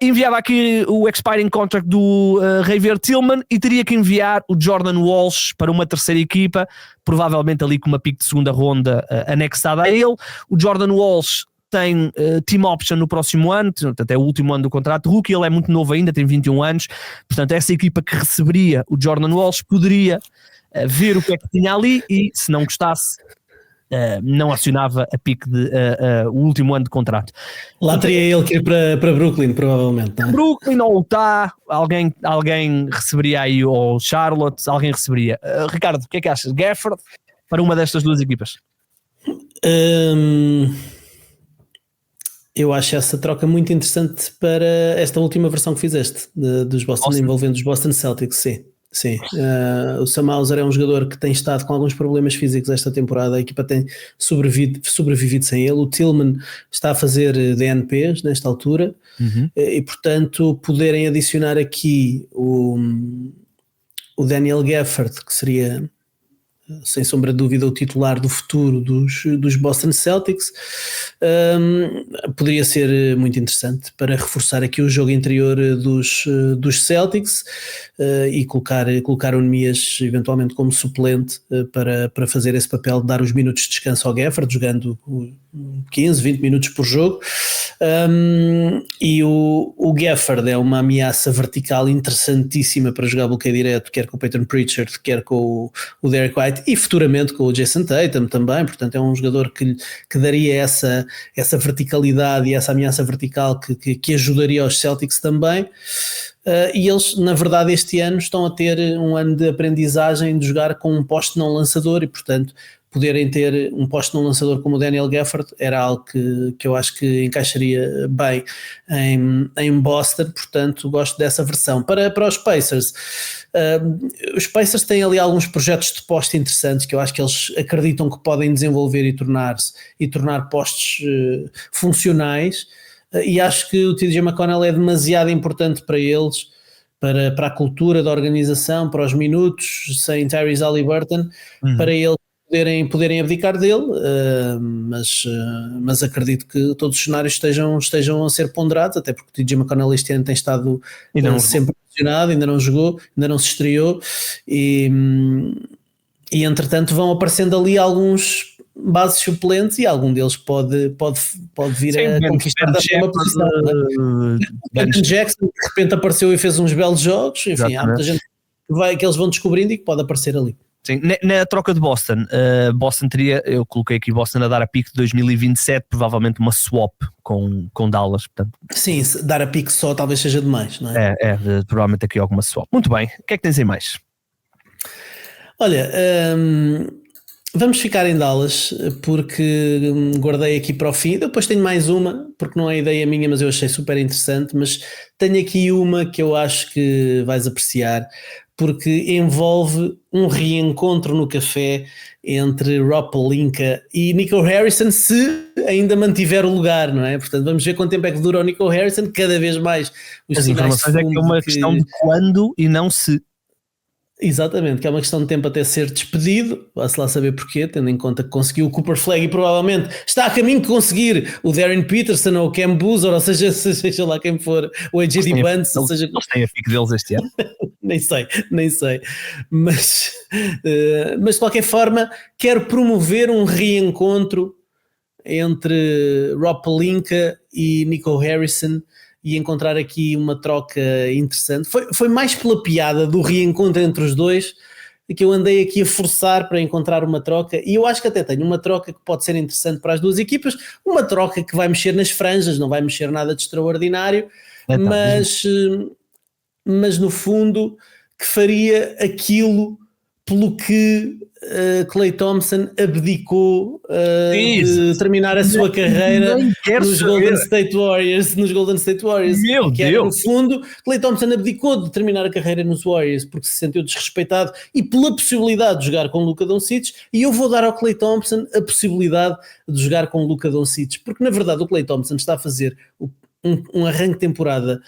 Enviava aqui o expiring contract do Xavier Tillman, e teria que enviar o Jordan Walsh para uma terceira equipa, provavelmente ali com uma pick de segunda ronda anexada a ele. O Jordan Walsh tem team option no próximo ano, portanto é o último ano do contrato rookie. Ele é muito novo ainda, tem 21 anos, portanto essa equipa que receberia o Jordan Walsh poderia ver o que é que tinha ali, e se não gostasse, não acionava a pique o último ano de contrato.
Lá teria ele que ir para Brooklyn, provavelmente, não é?
Brooklyn ou Utah, alguém receberia aí, ou Charlotte, alguém receberia. Ricardo, o que é que achas? Gafford para uma destas duas equipas?
Eu acho essa troca muito interessante para esta última versão que fizeste dos Boston, envolvendo os Boston Celtics. Sim. O Sam Hauser é um jogador que tem estado com alguns problemas físicos esta temporada. A equipa tem sobrevivido sem ele. O Tillman está a fazer DNPs nesta altura, e portanto poderem adicionar aqui o Daniel Gafford, que seria sem sombra de dúvida o titular do futuro dos Boston Celtics. Poderia ser muito interessante para reforçar aqui o jogo interior dos Celtics e colocar o Neemias eventualmente como suplente para fazer esse papel de dar os minutos de descanso ao Gafford, jogando 15, 20 minutos por jogo. E o Gafford é uma ameaça vertical interessantíssima para jogar bloqueio direto, quer com o Peyton Pritchard, quer com o Derek White e futuramente com o Jason Tatum também. Portanto é um jogador que daria essa verticalidade e essa ameaça vertical que ajudaria os Celtics também. E eles, na verdade, este ano estão a ter um ano de aprendizagem de jogar com um poste não lançador e, portanto, poderem ter um poste não lançador como o Daniel Gafford era algo que eu acho que encaixaria bem em Boston. Portanto, gosto dessa versão. Para os Pacers, os Pacers têm ali alguns projetos de poste interessantes que eu acho que eles acreditam que podem desenvolver e tornar postes funcionais. E acho que o TJ McConnell é demasiado importante para eles, para a cultura da organização, para os minutos, sem Tyrese Haliburton, para eles poderem abdicar dele, mas acredito que todos os cenários estejam a ser ponderados, até porque o TJ McConnell este ano tem estado sempre lesionado, ainda não jogou, ainda não se estreou, e entretanto vão aparecendo ali alguns bases suplentes e algum deles pode vir a conquistar também uma posição. Ben Jackson de repente apareceu e fez uns belos jogos, enfim, exatamente. Há muita gente que eles vão descobrindo e que pode aparecer ali.
Sim, na troca de Boston, Boston teria, eu coloquei aqui Boston a dar a pique de 2027, provavelmente uma swap com Dallas, portanto.
Sim, dar a pique só talvez seja demais, não é?
Provavelmente aqui alguma swap. Muito bem, o que é que tens aí mais?
Olha, vamos ficar em Dallas porque guardei aqui para o fim. Depois tenho mais uma, porque não é ideia minha, mas eu achei super interessante. Mas tenho aqui uma que eu acho que vais apreciar, porque envolve um reencontro no café entre Rob Pelinka e Nico Harrison, se ainda mantiver o lugar, não é? Portanto, vamos ver quanto tempo é que dura o Nico Harrison. Cada vez mais
as informações é que é uma questão de quando e não se.
Exatamente, que é uma questão de tempo até ser despedido, vai-se lá saber porquê, tendo em conta que conseguiu o Cooper Flag e provavelmente está a caminho de conseguir o Darren Peterson ou o Cam Boozer, ou seja lá quem for, o AJ Bunce, ou seja...
Eles têm a pique deles este ano?
nem sei, mas de qualquer forma quero promover um reencontro entre Rob Pelinka e Nico Harrison e encontrar aqui uma troca interessante. Foi mais pela piada do reencontro entre os dois que eu andei aqui a forçar para encontrar uma troca, e eu acho que até tenho uma troca que pode ser interessante para as duas equipas, uma troca que vai mexer nas franjas, não vai mexer nada de extraordinário, mas no fundo que faria aquilo pelo que Klay Thompson abdicou de terminar a sua carreira nos Golden State Warriors.
Meu Deus!
No fundo, Klay Thompson abdicou de terminar a carreira nos Warriors porque se sentiu desrespeitado e pela possibilidade de jogar com Luka Doncic, e eu vou dar ao Klay Thompson a possibilidade de jogar com Luka Doncic, porque na verdade o Klay Thompson está a fazer um arranque de temporada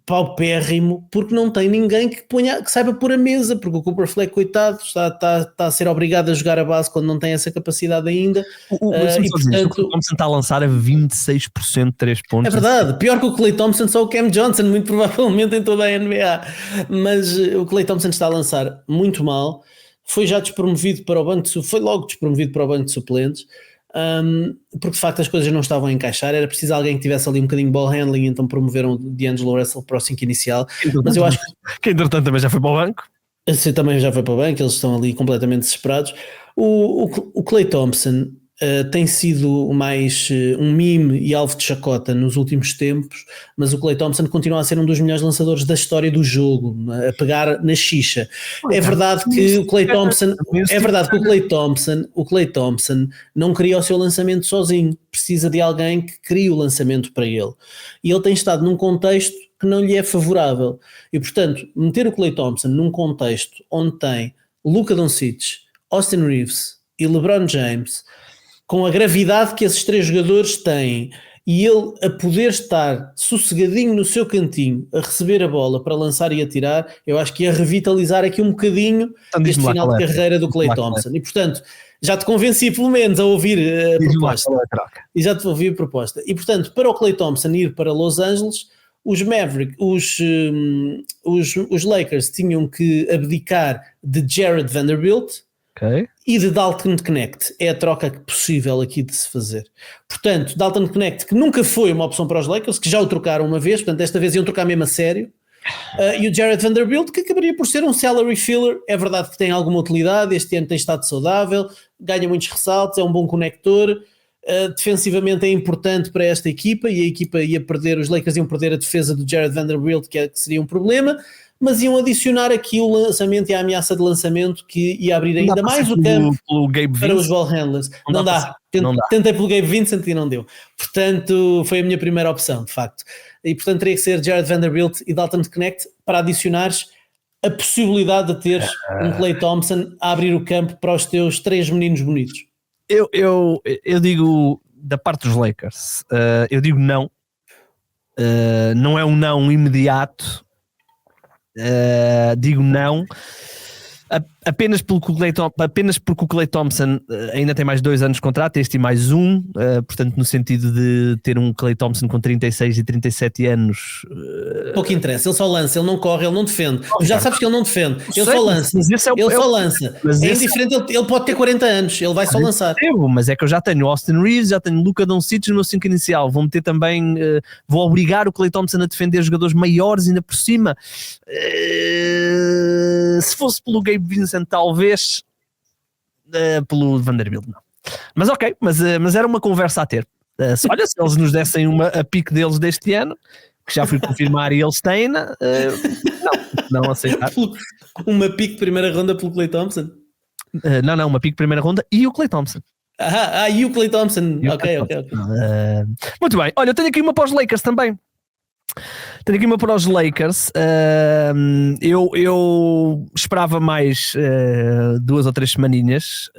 paupérrimo, porque não tem ninguém que saiba pôr a mesa, porque o Cooper Flag, coitado, está a ser obrigado a jogar a base quando não tem essa capacidade ainda.
E portanto, o Klay Thompson está a lançar a 26% de 3 pontos.
É verdade, pior que o Klay Thompson, só o Cam Johnson, muito provavelmente em toda a NBA, mas o Klay Thompson está a lançar muito mal, foi já despromovido para o banco foi logo despromovido para o banco de suplentes. Porque de facto as coisas não estavam a encaixar, era preciso alguém que tivesse ali um bocadinho de ball handling, então promoveram o D'Angelo Russell para o 5 inicial, mas eu acho
que entretanto também já foi para o banco.
Esse também já foi para o banco, eles estão ali completamente desesperados. O Klay Thompson tem sido mais um meme e alvo de chacota nos últimos tempos, mas o Klay Thompson continua a ser um dos melhores lançadores da história do jogo, a pegar na xixa. É verdade que o Klay Thompson não cria o seu lançamento sozinho, precisa de alguém que crie o lançamento para ele, e ele tem estado num contexto que não lhe é favorável, e portanto meter o Klay Thompson num contexto onde tem Luka Doncic, Austin Reeves e LeBron James, com a gravidade que esses três jogadores têm, e ele a poder estar sossegadinho no seu cantinho, a receber a bola para lançar e atirar, eu acho que ia revitalizar aqui um bocadinho este final de carreira do Klay Thompson. E portanto, já te convenci pelo menos a ouvir a proposta. E já te ouvi a proposta. E portanto, para o Klay Thompson ir para Los Angeles, os Lakers tinham que abdicar de Jared Vanderbilt e de Dalton Knecht. É a troca possível aqui de se fazer. Portanto, Dalton Knecht, que nunca foi uma opção para os Lakers, que já o trocaram uma vez, portanto desta vez iam trocar mesmo a sério, e o Jared Vanderbilt, que acabaria por ser um salary filler. É verdade que tem alguma utilidade, este ano tem estado saudável, ganha muitos ressaltos, é um bom conector, defensivamente é importante para esta equipa, e a equipa ia perder, os Lakers iam perder a defesa do Jared Vanderbilt, que seria um problema, mas iam adicionar aqui o lançamento e a ameaça de lançamento que ia abrir ainda mais o campo para os ball handlers. Não dá. Tentei pelo Gabe Vincent e não deu. Portanto, foi a minha primeira opção, de facto. E portanto teria que ser Jared Vanderbilt e Dalton Knecht para adicionares a possibilidade de teres um Klay Thompson a abrir o campo para os teus 3 meninos bonitos.
Eu digo, da parte dos Lakers, eu digo não. Não é um não imediato. Digo não apenas porque o Klay Thompson ainda tem mais 2 anos de contrato, este e mais um, portanto no sentido de ter um Klay Thompson com 36 e 37 anos
pouco interessa, ele só lança, ele não corre, ele não defende, já sabes que ele não defende, ele só lança, é indiferente, ele pode ter 40 anos, ele vai só lançar.
Mas é que eu já tenho Austin Reeves, já tenho Luka Doncic no meu 5 inicial, vou meter também, vou obrigar o Klay Thompson a defender jogadores maiores ainda por cima. Se fosse pelo Gabe Vincent, talvez, pelo Vanderbilt não. Mas ok, mas era uma conversa a ter. Olha, se eles nos dessem a pique deles deste ano, que já fui confirmar e eles têm, não aceitar.
Uma pique primeira ronda pelo Klay Thompson?
Não, uma pique primeira ronda e o Klay Thompson.
E o Klay Thompson. Ok.
Muito bem, olha, eu tenho aqui uma para os Lakers também. Para os Lakers. Eu esperava mais 2 ou 3 semaninhas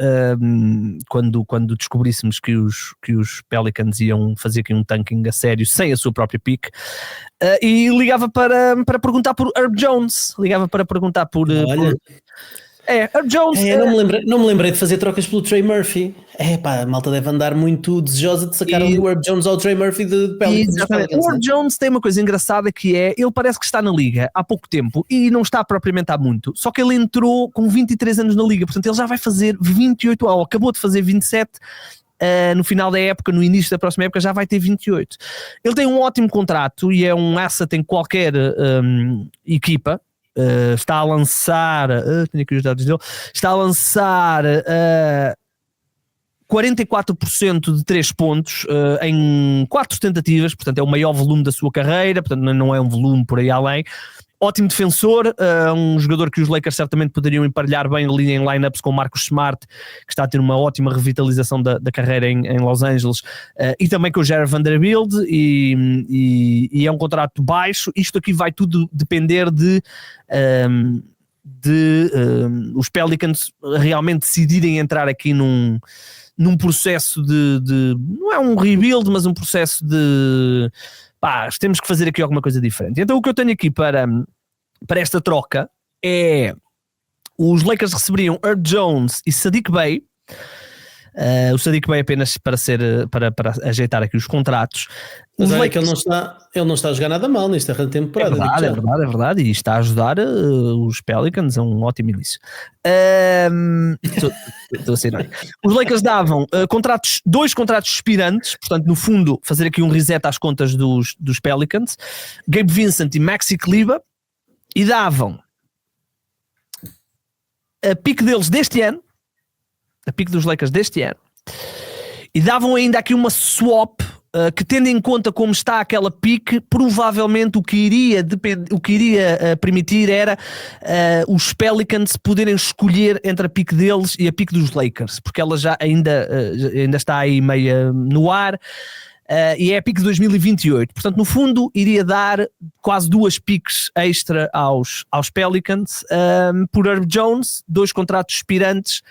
quando descobríssemos que os Pelicans iam fazer aqui um tanking a sério sem a sua própria pick, e ligava para perguntar por Herb Jones. Herb Jones.
Não me lembrei de fazer trocas pelo Trey Murphy. A malta deve andar muito desejosa de sacar o Herb Jones ao Trey Murphy de Pelicans.
O Herb Jones tem uma coisa engraçada que é, ele parece que está na liga há pouco tempo e não está propriamente há muito, só que ele entrou com 23 anos na liga, portanto ele já vai fazer 28, acabou de fazer 27. No final da época, no início da próxima época, já vai ter 28. Ele tem um ótimo contrato e é um asset em qualquer equipa. Está a lançar tenho aqui os dados dele, está a lançar 44% de 3 pontos em 4 tentativas, portanto é o maior volume da sua carreira, portanto não é um volume por aí além. Ótimo defensor, um jogador que os Lakers certamente poderiam emparelhar bem ali em lineups com Marcus Smart, que está a ter uma ótima revitalização da carreira em Los Angeles, e também com o Jared Vanderbilt, e é um contrato baixo. Isto aqui vai tudo depender de os Pelicans realmente decidirem entrar aqui num processo de não é um rebuild, mas um processo de temos que fazer aqui alguma coisa diferente. Então o que eu tenho aqui para esta troca é: os Lakers receberiam Herb Jones e Sadiq Bey. O Sadiq Bey apenas para ajeitar aqui os contratos.
Mas olha que ele não está a jogar nada mal nesta temporada.
É verdade, e está a ajudar os Pelicans a um ótimo início. Estou a ser bem. Os Lakers davam 2 contratos expirantes, portanto no fundo fazer aqui um reset às contas dos Pelicans, Gabe Vincent e Maxi Kleber, e davam a pique deles deste ano, a pique dos Lakers deste ano, e davam ainda aqui uma swap que, tendo em conta como está aquela pique, provavelmente o que iria permitir era os Pelicans poderem escolher entre a pique deles e a pique dos Lakers, porque ela já ainda está aí meia no ar, e é a pique de 2028, portanto no fundo iria dar quase 2 piques extra aos Pelicans, por Herb Jones, 2 contratos expirantes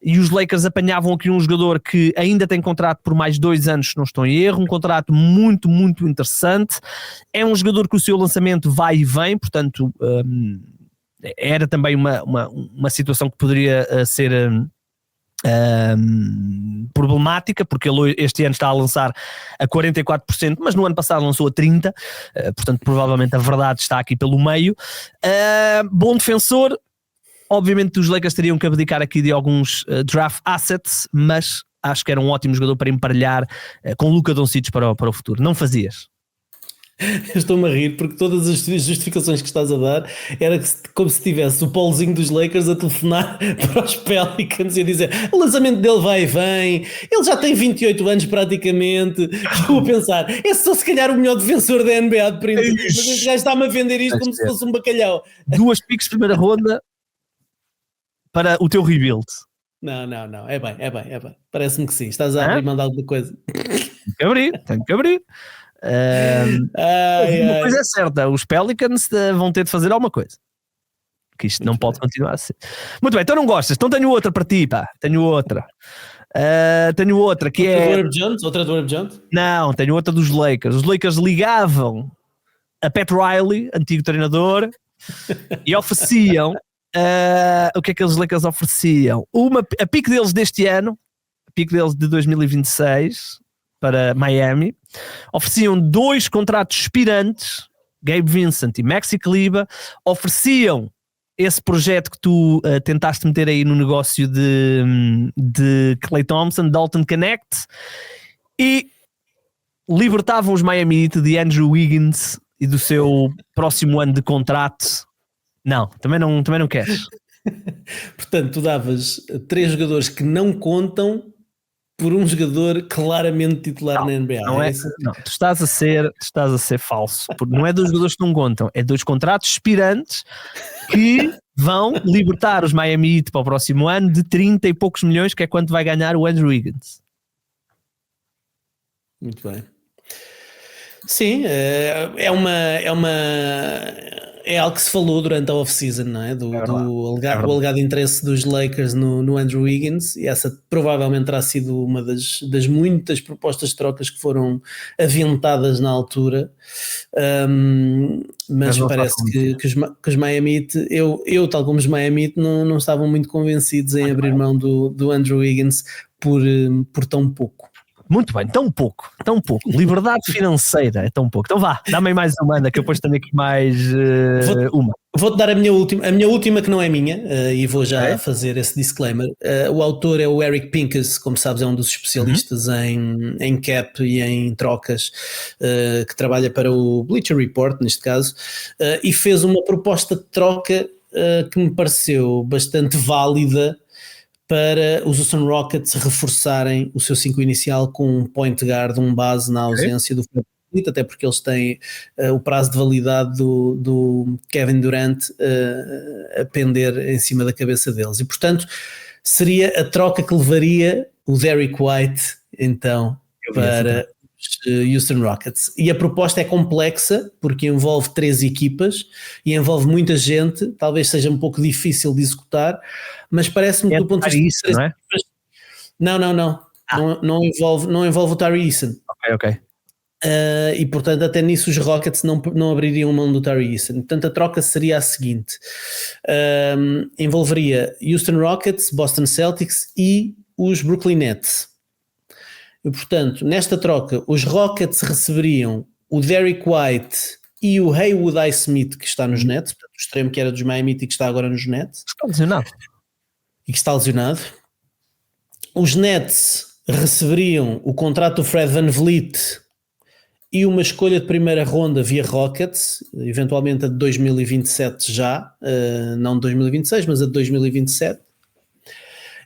e os Lakers apanhavam aqui um jogador que ainda tem contrato por mais 2 anos, se não estou em erro, um contrato muito, muito interessante. É um jogador que o seu lançamento vai e vem, portanto era também uma situação que poderia ser problemática, porque ele este ano está a lançar a 44%, mas no ano passado lançou a 30%, portanto provavelmente a verdade está aqui pelo meio. Bom defensor, obviamente os Lakers teriam que abdicar aqui de alguns draft assets, mas acho que era um ótimo jogador para emparelhar com Luka Doncic para o futuro. Não fazias?
Estou-me a rir porque todas as justificações que estás a dar era como se tivesse o Paulzinho dos Lakers a telefonar para os Pelicans e a dizer o lançamento dele vai e vem, ele já tem 28 anos praticamente. Estou a pensar, esse só se calhar o melhor defensor da NBA de princípio, mas este gajo está-me a vender isto como se fosse um bacalhau.
2 picks de primeira ronda para o teu rebuild.
Não, é bem. Parece-me que sim, estás a abrir mandar alguma coisa.
Tenho que abrir. Uma coisa é certa, os Pelicans vão ter de fazer alguma coisa, que isto não pode continuar a ser. Muito bem, então não gostas, então tenho outra para ti, pá. Tenho outra que
outra do Herb Jones?
Não, tenho outra dos Lakers. Os Lakers ligavam a Pat Riley, antigo treinador, e ofereciam o que é que os Lakers ofereciam? A pique deles deste ano, a pique deles de 2026 para Miami, ofereciam 2 contratos expirantes, Gabe Vincent e Maxi Kleber, ofereciam esse projeto que tu tentaste meter aí no negócio de Klay Thompson, Dalton Connect, e libertavam os Miami Heat de Andrew Wiggins e do seu próximo ano de contrato. Não, também não queres.
Portanto, tu davas 3 jogadores que não contam por um jogador claramente titular na NBA.
Não, tu estás a ser falso, porque não é 2 jogadores que não contam, é 2 contratos expirantes que vão libertar os Miami Heat para o próximo ano de 30 e poucos milhões, que é quanto vai ganhar o Andrew Wiggins.
Muito bem. Sim, é algo que se falou durante a off-season, não é? O alegado interesse dos Lakers no Andrew Wiggins, e essa provavelmente terá sido uma das muitas propostas de trocas que foram aventadas na altura, mas parece que os Miami Heat, eu tal como os Miami Heat, não estavam muito convencidos em abrir mão do Andrew Wiggins por tão pouco.
Muito bem, tão pouco. Liberdade financeira é tão pouco. Então vá, dá-me mais uma, Ana, que eu depois tenho aqui mais uma.
Vou-te dar a minha última que não é minha, e vou já fazer esse disclaimer. O autor é o Eric Pincus, como sabes, é um dos especialistas em cap e em trocas, que trabalha para o Bleacher Report, neste caso, e fez uma proposta de troca que me pareceu bastante válida para os Houston Rockets reforçarem o seu 5 inicial com um point guard, um base na ausência do Fred, até porque eles têm o prazo de validade do Kevin Durant a pender em cima da cabeça deles. E, portanto, seria a troca que levaria o Derrick White, então, para os Houston Rockets. E a proposta é complexa, porque envolve 3 equipas e envolve muita gente, talvez seja um pouco difícil de executar, mas parece-me que do ponto de vista
isso, não é?
Não envolve o Tari Eason.
Ok.
E portanto até nisso os Rockets não abririam mão do Tari Eason. Portanto a troca seria a seguinte, envolveria Houston Rockets, Boston Celtics e os Brooklyn Nets. E portanto nesta troca os Rockets receberiam o Derrick White e o Haywood Highsmith, que está nos Nets, portanto, o extremo que era dos Miami e que está agora nos Nets.
Está lesionado.
E que está lesionado. Os Nets receberiam o contrato do Fred VanVleet e uma escolha de primeira ronda via Rockets, eventualmente a de 2027 já, não de 2026, mas a de 2027.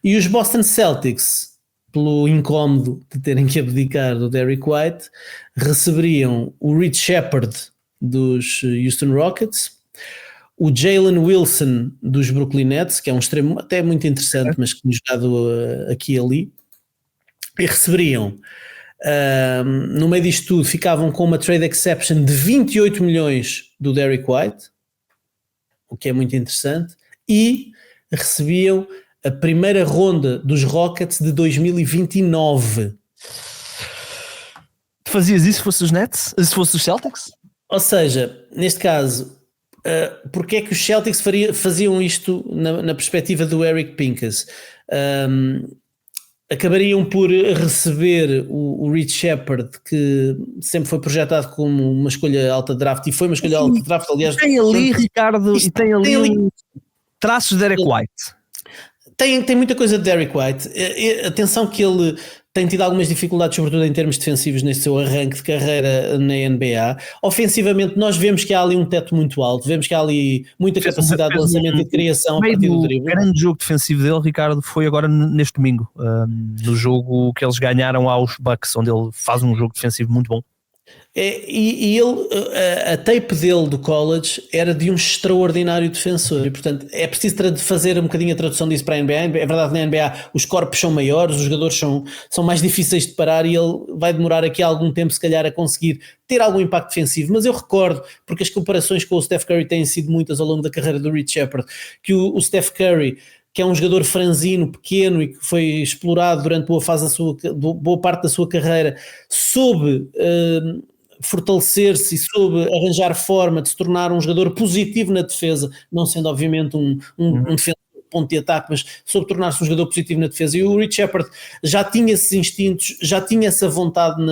E os Boston Celtics, pelo incómodo de terem que abdicar do Derrick White, receberiam o Reed Sheppard dos Houston Rockets, o Jalen Wilson dos Brooklyn Nets, que é um extremo até muito interessante, mas que tem jogado aqui e ali, e receberiam, no meio disto tudo, ficavam com uma trade exception de 28 milhões do Derrick White, o que é muito interessante, e recebiam a primeira ronda dos Rockets de 2029.
Fazias isso se fosse os Nets? Se fosse os Celtics?
Ou seja, neste caso, porque é que os Celtics faziam isto na perspectiva do Eric Pincus? Acabariam por receber o Reed Sheppard, que sempre foi projetado como uma escolha alta de draft, e foi uma escolha alta de draft, aliás.
Tem ali, Ricardo, e tem ali traços de Derek White.
Tem muita coisa de Derek White. Atenção que ele tem tido algumas dificuldades, sobretudo em termos defensivos, nesse seu arranque de carreira na NBA. Ofensivamente, nós vemos que há ali um teto muito alto, vemos que há ali muita capacidade de lançamento e de criação a partir do drible.
O grande jogo defensivo dele, Ricardo, foi agora neste domingo, no jogo que eles ganharam aos Bucks, onde ele faz um jogo defensivo muito bom.
E ele, a tape dele do college era de um extraordinário defensor, e portanto é preciso fazer um bocadinho a tradução disso para a NBA. É verdade que na NBA os corpos são maiores, os jogadores são mais difíceis de parar, e ele vai demorar aqui algum tempo se calhar a conseguir ter algum impacto defensivo, mas eu recordo, porque as comparações com o Steph Curry têm sido muitas ao longo da carreira do Reed Sheppard, que o Steph Curry, que é um jogador franzino, pequeno e que foi explorado durante boa parte da sua carreira, soube fortalecer-se e soube arranjar forma de se tornar um jogador positivo na defesa, não sendo obviamente um defensor de ponto de ataque, mas soube tornar-se um jogador positivo na defesa. E o Reed Sheppard já tinha esses instintos, já tinha essa vontade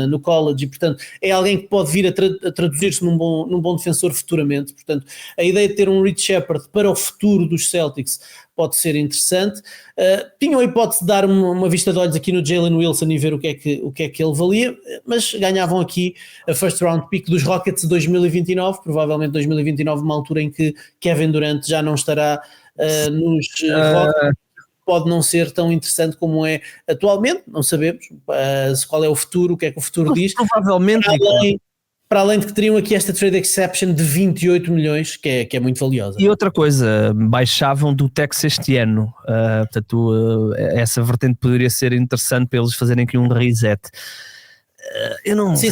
no college, e portanto é alguém que pode vir a traduzir-se num bom defensor futuramente. Portanto, a ideia de ter um Reed Sheppard para o futuro dos Celtics pode ser interessante. Tinham a hipótese de dar uma vista de olhos aqui no Jalen Wilson e ver o que é que ele valia, mas ganhavam aqui a first round pick dos Rockets de 2029, provavelmente 2029, uma altura em que Kevin Durant já não estará nos Rockets. Pode não ser tão interessante como é atualmente, não sabemos qual é o futuro, o que é que o futuro diz.
Provavelmente,
para além de que teriam aqui esta trade exception de 28 milhões, que é muito valiosa.
E outra coisa, baixavam do Tex este ano, portanto essa vertente poderia ser interessante para eles fazerem aqui um reset. Eu não...
Sim,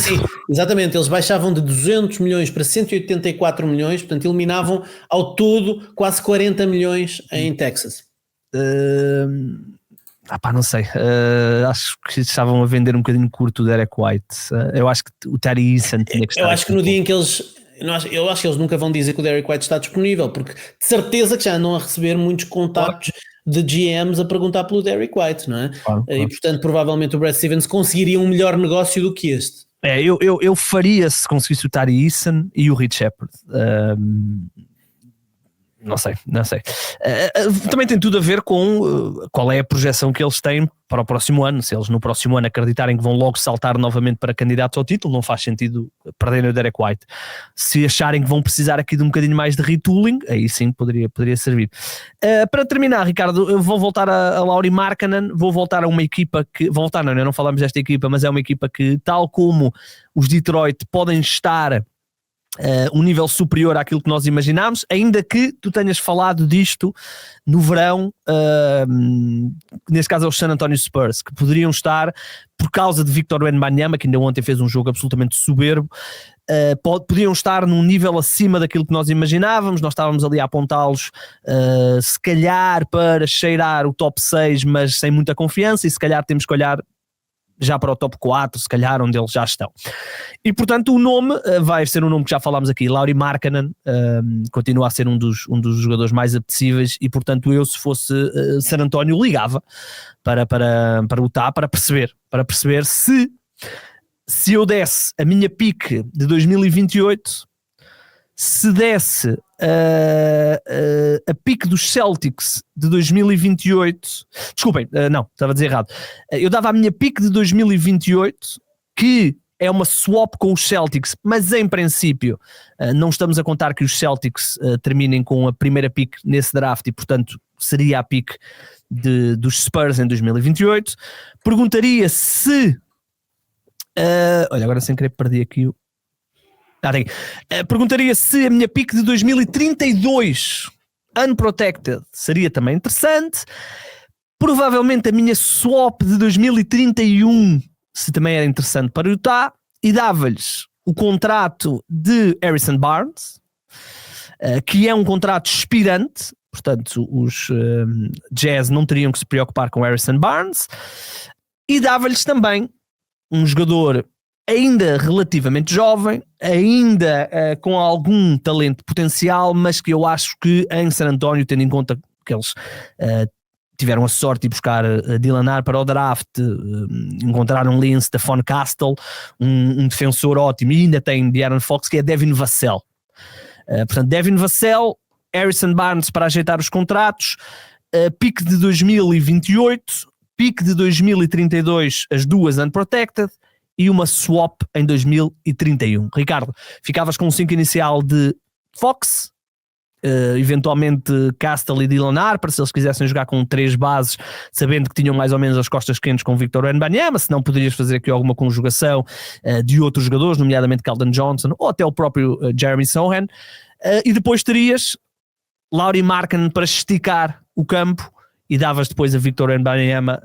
exatamente, eles baixavam de 200 milhões para 184 milhões, portanto eliminavam ao todo quase 40 milhões em Texas.
Não sei, acho que estavam a vender um bocadinho curto o Derek White. Eu acho que o Tari Eason tinha que estar.
Eu acho que no dia em que eles... Eu acho que eles nunca vão dizer que o Derek White está disponível, porque de certeza que já andam a receber muitos contactos de GMs a perguntar pelo Derek White, não é? Claro. E portanto provavelmente o Brad Stevens conseguiria um melhor negócio do que este.
Eu faria se conseguisse o Tari Eason e o Reed Sheppard. Não sei. Também tem tudo a ver com qual é a projeção que eles têm para o próximo ano. Se eles no próximo ano acreditarem que vão logo saltar novamente para candidatos ao título, não faz sentido perderem o Derek White. Se acharem que vão precisar aqui de um bocadinho mais de retooling, aí sim poderia servir. Para terminar, Ricardo, eu vou voltar a Lauri Markkanen, vou voltar a uma equipa que... não falamos desta equipa, mas é uma equipa que, tal como os Detroit, podem estar... um nível superior àquilo que nós imaginámos, ainda que tu tenhas falado disto no verão, neste caso é os San Antonio Spurs, que poderiam estar, por causa de Victor Wembanyama, que ainda ontem fez um jogo absolutamente soberbo, podiam estar num nível acima daquilo que nós imaginávamos. Nós estávamos ali a apontá-los se calhar para cheirar o top 6, mas sem muita confiança, e se calhar temos que olhar já para o top 4, se calhar, onde eles já estão. E, portanto, o nome vai ser um nome que já falámos aqui, Lauri Markkanen, continua a ser um dos jogadores mais apetecíveis, e, portanto, eu, se fosse San António, ligava para lutar, para perceber se eu desse a minha pick de 2028, se desse a pick dos Celtics de 2028, desculpem, não, estava a dizer errado, eu dava a minha pick de 2028, que é uma swap com os Celtics, mas em princípio não estamos a contar que os Celtics terminem com a primeira pick nesse draft, e portanto seria a pick dos Spurs em 2028. Perguntaria se olha, agora sem querer perdi aqui o... perguntaria se a minha pick de 2032 unprotected seria também interessante. Provavelmente a minha swap de 2031 se também era interessante para o Utah, e dava-lhes o contrato de Harrison Barnes, que é um contrato expirante, portanto os Jazz não teriam que se preocupar com Harrison Barnes, e dava-lhes também um jogador ainda relativamente jovem, ainda com algum talento potencial, mas que eu acho que em San António, tendo em conta que eles tiveram a sorte de buscar Dylan Harper para o draft, encontraram ali em Stephon Castle um defensor ótimo, e ainda tem De'Aaron Fox, que é Devin Vassell. Portanto, Devin Vassell, Harrison Barnes para ajeitar os contratos, pique de 2028, pique de 2032, as duas unprotected, e uma swap em 2031. Ricardo, ficavas com um 5 inicial de Fox, eventualmente Castle e Dylan Harper, se eles quisessem jogar com 3 bases, sabendo que tinham mais ou menos as costas quentes com Victor Wembanyama, se não poderias fazer aqui alguma conjugação de outros jogadores, nomeadamente Keldon Johnson ou até o próprio Jeremy Sohan, e depois terias Lauri Markkanen para esticar o campo, e davas depois a Victor Wembanyama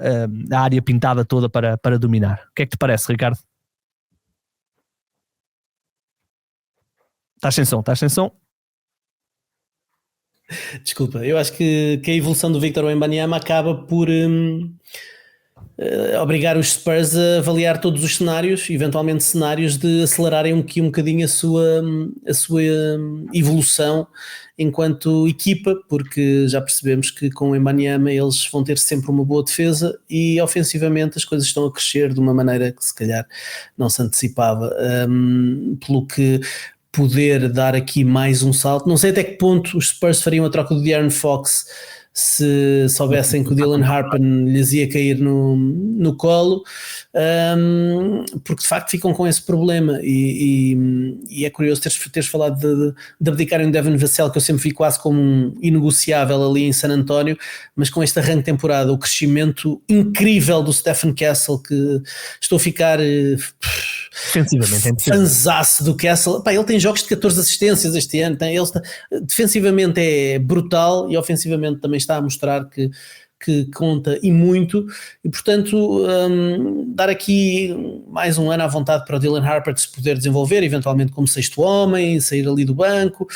a área pintada toda para dominar. O que é que te parece, Ricardo? Estás sem som?
Desculpa, eu acho que a evolução do Victor Wembanyama acaba por obrigar os Spurs a avaliar todos os cenários, eventualmente cenários de acelerarem um bocadinho a sua evolução enquanto equipa, porque já percebemos que com o Wembanyama eles vão ter sempre uma boa defesa, e ofensivamente as coisas estão a crescer de uma maneira que se calhar não se antecipava, pelo que poder dar aqui mais um salto. Não sei até que ponto os Spurs fariam a troca do De'Aaron Fox se soubessem que o Dylan Harper lhes ia cair no colo, porque de facto ficam com esse problema, e é curioso teres falado de abdicarem o Devin Vassell, que eu sempre vi quase como um inegociável ali em San António, mas com este arranque de temporada, o crescimento incrível do Stephen Castle, que estou a ficar
defensivamente
fanzaço do Castle. Pá, ele tem jogos de 14 assistências este ano, defensivamente é brutal, e ofensivamente também está a mostrar que conta e muito, e portanto dar aqui mais um ano à vontade para o Dylan Harper de se poder desenvolver, eventualmente como sexto homem, sair ali do banco,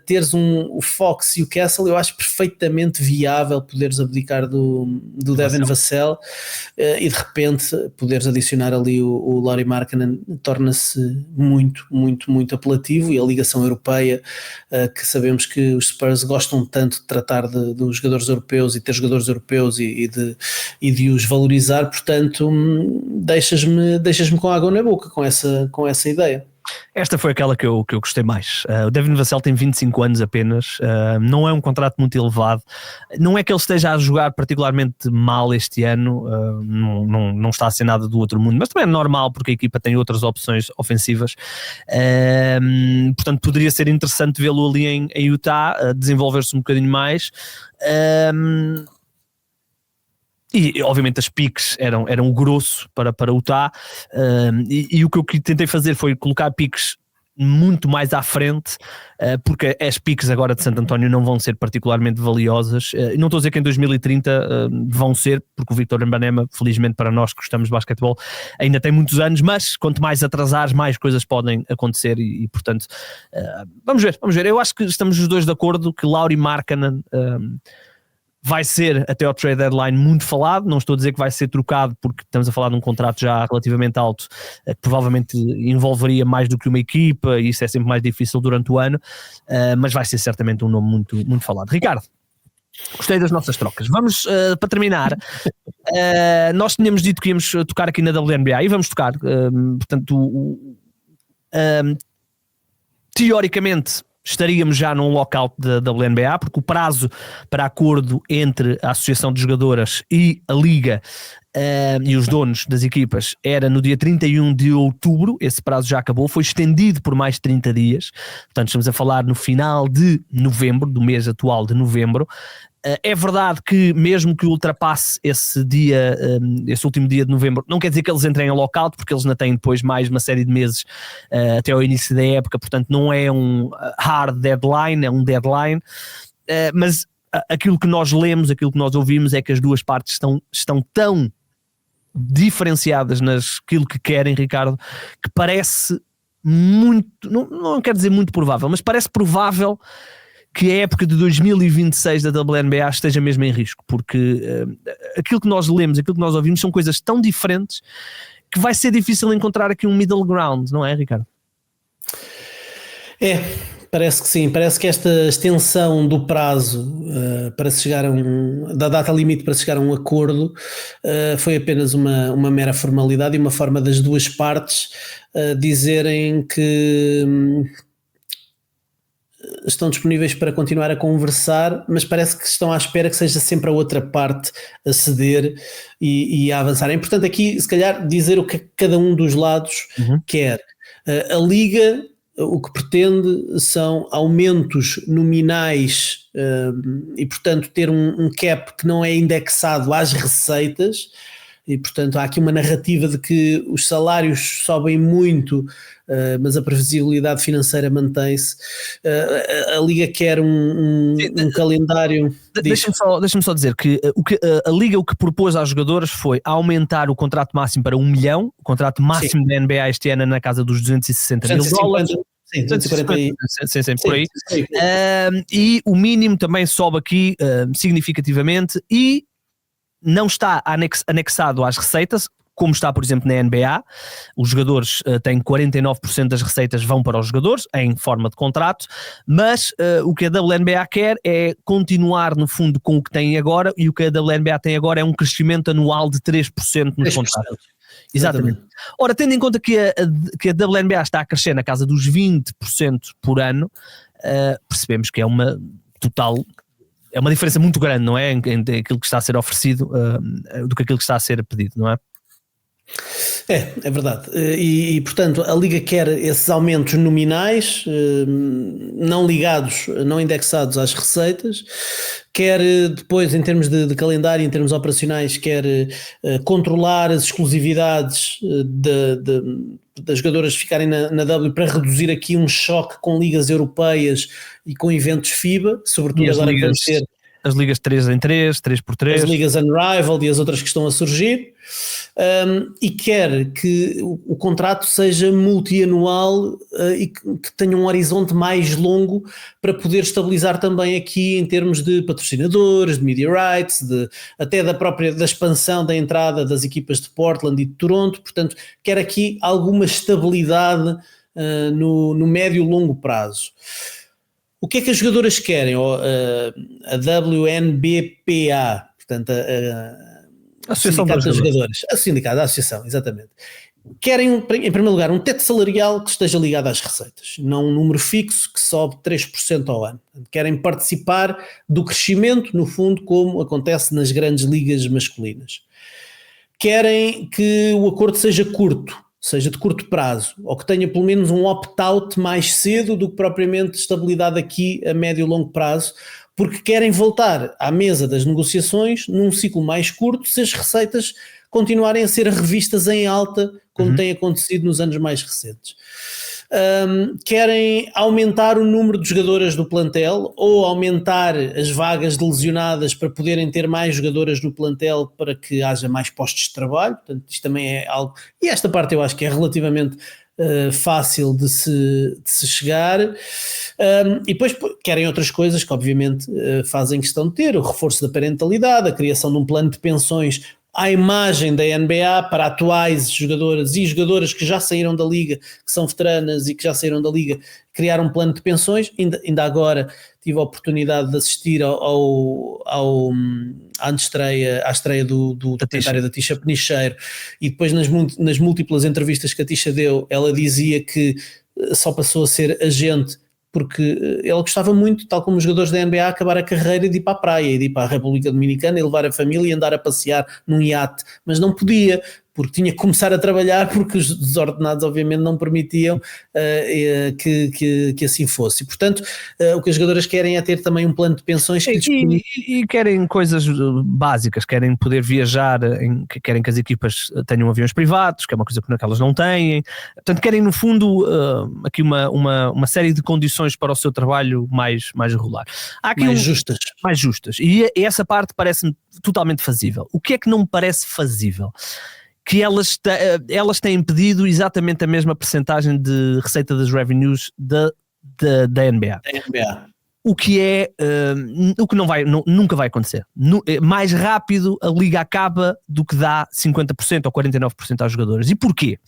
teres o Fox e o Castle, eu acho perfeitamente viável poderes abdicar do Devin Vassell, e de repente poderes adicionar ali o Lauri Markkanen, torna-se muito, muito, muito apelativo, e a ligação europeia, que sabemos que os Spurs gostam tanto de tratar dos jogadores europeus e ter jogadores europeus e de os valorizar, portanto deixas-me com água na boca com essa ideia.
Esta foi aquela que eu gostei mais. O Devin Vassell tem 25 anos apenas, não é um contrato muito elevado, não é que ele esteja a jogar particularmente mal este ano, não está a ser nada do outro mundo, mas também é normal porque a equipa tem outras opções ofensivas, portanto poderia ser interessante vê-lo ali em Utah, desenvolver-se um bocadinho mais. E obviamente as piques eram o grosso para Utah, e o que eu tentei fazer foi colocar piques muito mais à frente, porque as piques agora de Santo António não vão ser particularmente valiosas, e não estou a dizer que em 2030 vão ser, porque o Victor Wembanyama, felizmente para nós que gostamos de basquetebol, ainda tem muitos anos, mas quanto mais atrasares, mais coisas podem acontecer, e portanto vamos ver, eu acho que estamos os dois de acordo que Lauri Markkanen vai ser até ao trade deadline muito falado. Não estou a dizer que vai ser trocado, porque estamos a falar de um contrato já relativamente alto, que provavelmente envolveria mais do que uma equipa, e isso é sempre mais difícil durante o ano, mas vai ser certamente um nome muito, muito falado. Ricardo, gostei das nossas trocas. Vamos, para terminar, nós tínhamos dito que íamos tocar aqui na WNBA, e vamos tocar, portanto, teoricamente estaríamos já num lockout da WNBA, porque o prazo para acordo entre a Associação de Jogadoras e a Liga e os donos das equipas era no dia 31 de outubro, esse prazo já acabou, foi estendido por mais 30 dias, portanto estamos a falar no final de novembro, do mês atual de novembro. É verdade que mesmo que ultrapasse esse último dia de novembro, não quer dizer que eles entrem em lockout, porque eles ainda têm depois mais uma série de meses até ao início da época, portanto não é um hard deadline, é um deadline, mas aquilo que nós lemos, aquilo que nós ouvimos é que as duas partes estão tão diferenciadas naquilo que querem, Ricardo, que parece muito, não quero dizer muito provável, mas parece provável que a época de 2026 da WNBA esteja mesmo em risco, porque aquilo que nós lemos, aquilo que nós ouvimos são coisas tão diferentes que vai ser difícil encontrar aqui um middle ground, não é, Ricardo?
Parece que sim, parece que esta extensão do prazo para se chegar da data limite para se chegar a um acordo foi apenas uma mera formalidade e uma forma das duas partes dizerem que estão disponíveis para continuar a conversar, mas parece que estão à espera que seja sempre a outra parte a ceder e a avançar. É importante aqui, se calhar, dizer o que cada um dos lados quer. A Liga o que pretende são aumentos nominais e, portanto, ter um cap que não é indexado às receitas e, portanto, há aqui uma narrativa de que os salários sobem muito, mas a previsibilidade financeira mantém-se. A Liga quer um calendário...
Deixa-me só dizer que a Liga o que propôs às jogadoras foi aumentar o contrato máximo para 1 milhão, o contrato máximo da NBA este ano na casa dos 260 mil dólares.
Sim, 240
sempre por aí. E o mínimo também sobe aqui significativamente e não está anexado às receitas, como está, por exemplo, na NBA. Os jogadores têm 49% das receitas vão para os jogadores, em forma de contrato, mas o que a WNBA quer é continuar, no fundo, com o que tem agora, e o que a WNBA tem agora é um crescimento anual de 3% nos contratos. Exatamente. Ora, tendo em conta que a WNBA está a crescer na casa dos 20% por ano, percebemos que é uma diferença muito grande, não é? Entre aquilo que está a ser oferecido do que aquilo que está a ser pedido, não é?
É verdade. E, portanto, a Liga quer esses aumentos nominais, não ligados, não indexados às receitas, quer depois, em termos de calendário, em termos operacionais, quer controlar as exclusividades das jogadoras ficarem na W para reduzir aqui um choque com ligas europeias e com eventos FIBA, sobretudo agora que vamos ter
as ligas 3x3, 3x3,
as ligas Unrivaled e as outras que estão a surgir, e quer que o contrato seja multianual e que tenha um horizonte mais longo para poder estabilizar também aqui em termos de patrocinadores, de media rights, até da expansão da entrada das equipas de Portland e de Toronto. Portanto, quer aqui alguma estabilidade no médio e longo prazo. O que é que as jogadoras querem? A WNBPA, portanto, a Sindicato das Jogadoras, a Associação, exatamente. Querem, em primeiro lugar, um teto salarial que esteja ligado às receitas, não um número fixo que sobe 3% ao ano. Querem participar do crescimento, no fundo, como acontece nas grandes ligas masculinas. Querem que o acordo seja curto, seja de curto prazo, ou que tenha pelo menos um opt-out mais cedo do que propriamente estabilidade aqui a médio e longo prazo, porque querem voltar à mesa das negociações num ciclo mais curto se as receitas continuarem a ser revistas em alta, como tem acontecido nos anos mais recentes. Querem aumentar o número de jogadoras do plantel ou aumentar as vagas de lesionadas para poderem ter mais jogadoras no plantel para que haja mais postos de trabalho. Portanto, isto também é algo, e esta parte eu acho que é relativamente fácil de se chegar, e depois querem outras coisas que obviamente fazem questão de ter: o reforço da parentalidade, a criação de um plano de pensões à imagem da NBA para atuais jogadoras e jogadoras que já saíram da Liga, que são veteranas e que já saíram da Liga, criar um plano de pensões. Ainda agora tive a oportunidade de assistir à estreia do documentário da Tisha Penicheiro, e depois nas múltiplas entrevistas que a Tisha deu, ela dizia que só passou a ser agente porque ela gostava muito, tal como os jogadores da NBA, acabar a carreira e de ir para a praia, e de ir para a República Dominicana e levar a família e andar a passear num iate, mas não podia, porque tinha que começar a trabalhar, porque os desordenados obviamente não permitiam que assim fosse. E, portanto, o que as jogadoras querem é ter também um plano de pensões que
e querem coisas básicas, querem poder viajar, querem que as equipas tenham aviões privados, que é uma coisa que elas não têm. Portanto, querem no fundo aqui uma série de condições para o seu trabalho mais regular. Há aqui mais justas. E essa parte parece-me totalmente fazível. O que é que não me parece fazível? Que elas têm pedido exatamente a mesma percentagem de receita das revenues da NBA. o que nunca vai acontecer. Mais rápido a liga acaba do que dá 50% ou 49% aos jogadores. E porquê?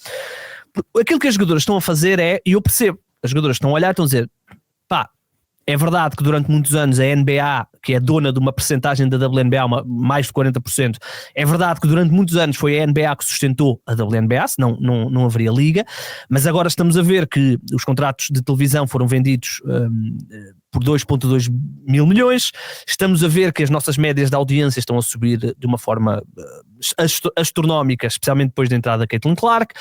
Aquilo que as jogadoras estão a fazer e eu percebo, as jogadoras estão a olhar e estão a dizer, pá, é verdade que durante muitos anos a NBA, que é dona de uma percentagem da WNBA, mais de 40%, é verdade que durante muitos anos foi a NBA que sustentou a WNBA, senão não haveria liga, mas agora estamos a ver que os contratos de televisão foram vendidos por 2,2 mil milhões, estamos a ver que as nossas médias de audiência estão a subir de uma forma astronómica, especialmente depois da entrada da Caitlin Clark,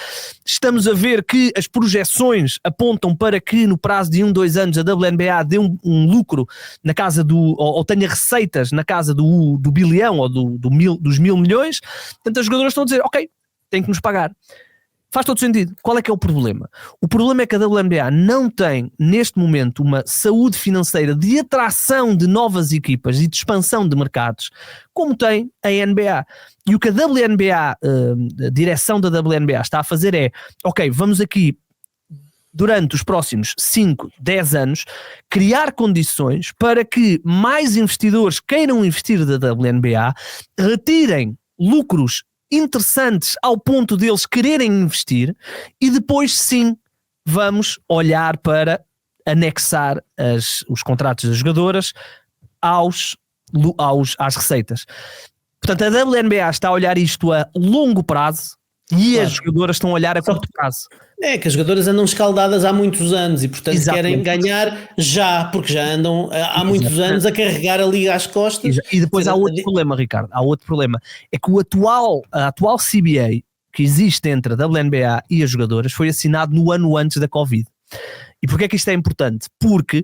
estamos a ver que as projeções apontam para que no prazo de 1-2 anos a WNBA dê um lucro na casa ou tenha receitas na casa do bilhão ou dos 1.000 milhões, portanto as jogadoras estão a dizer, ok, tem que nos pagar. Faz todo sentido. Qual é que é o problema? O problema é que a WNBA não tem, neste momento, uma saúde financeira de atração de novas equipas e de expansão de mercados, como tem a NBA. E o que a WNBA, a direção da WNBA está a fazer ok, vamos aqui, durante os próximos 5, 10 anos, criar condições para que mais investidores queiram investir da WNBA, retirem lucros interessantes ao ponto deles quererem investir e depois sim vamos olhar para anexar os contratos das jogadoras às receitas. Portanto, a WNBA está a olhar isto a longo prazo e claro, as jogadoras estão a olhar a curto prazo.
É que as jogadoras andam escaldadas há muitos anos e portanto querem ganhar já, porque já andam há muitos anos a carregar a liga às costas.
E depois há outro problema, Ricardo, é que a atual CBA que existe entre a WNBA e as jogadoras foi assinado no ano antes da Covid. E porquê é que isto é importante? Porque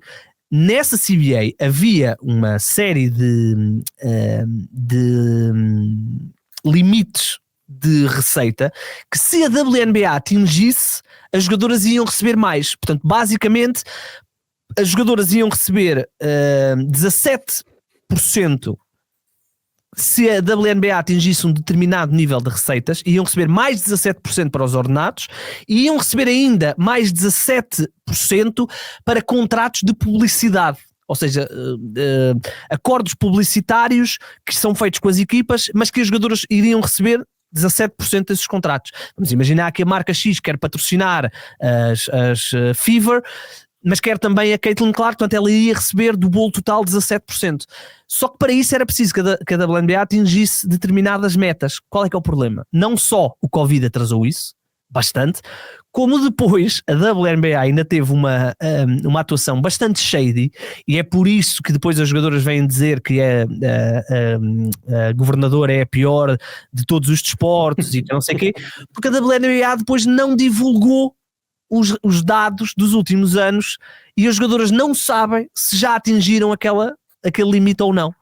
nessa CBA havia uma série de limites de receita que, se a WNBA atingisse, as jogadoras iam receber mais. Portanto, basicamente, as jogadoras iam receber 17%. Se a WNBA atingisse um determinado nível de receitas, iam receber mais 17% para os ordenados e iam receber ainda mais 17% para contratos de publicidade. Ou seja, acordos publicitários que são feitos com as equipas, mas que as jogadoras iriam receber 17% desses contratos. Vamos imaginar que a marca X quer patrocinar as Fever, mas quer também a Caitlin Clark, portanto ela iria receber do bolo total 17%. Só que para isso era preciso que a WNBA atingisse determinadas metas. Qual é que é o problema? Não só o Covid atrasou isso, bastante, como depois a WNBA ainda teve uma atuação bastante shady, e é por isso que depois as jogadoras vêm dizer que a governadora é a pior de todos os desportos e não sei o quê, porque a WNBA depois não divulgou os dados dos últimos anos e as jogadoras não sabem se já atingiram aquele limite ou não.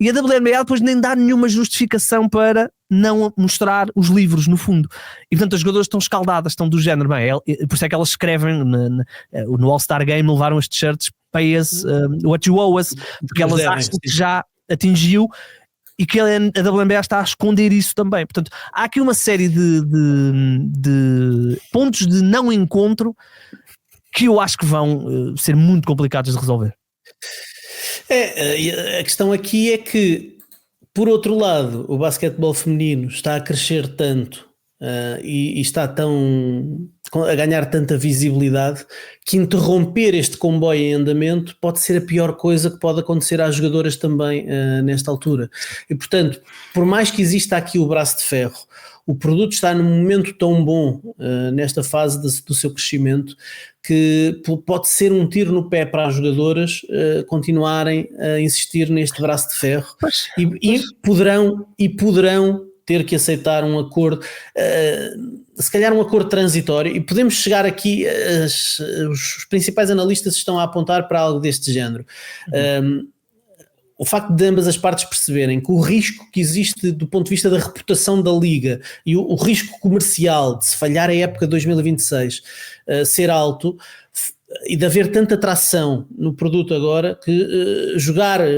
E a WNBA depois nem dá nenhuma justificação para não mostrar os livros no fundo. E portanto as jogadoras estão escaldadas, estão do género, por isso é que elas escrevem no All-Star Game, levaram as t-shirts pay us what you owe us, porque elas acham que já atingiu e que a WNBA está a esconder isso também. Portanto, há aqui uma série de pontos de não encontro que eu acho que vão ser muito complicados de resolver.
A questão aqui é que, por outro lado, o basquetebol feminino está a crescer tanto e está a ganhar tanta visibilidade que interromper este comboio em andamento pode ser a pior coisa que pode acontecer às jogadoras também nesta altura. E portanto, por mais que exista aqui o braço de ferro, o produto está num momento tão bom nesta fase do seu crescimento que pode ser um tiro no pé para as jogadoras continuarem a insistir neste braço de ferro e poderão ter que aceitar um acordo, se calhar um acordo transitório, e podemos chegar aqui, os principais analistas estão a apontar para algo deste género. O facto de ambas as partes perceberem que o risco que existe do ponto de vista da reputação da liga e o risco comercial de se falhar a época de 2026 ser alto, e de haver tanta atração no produto agora, que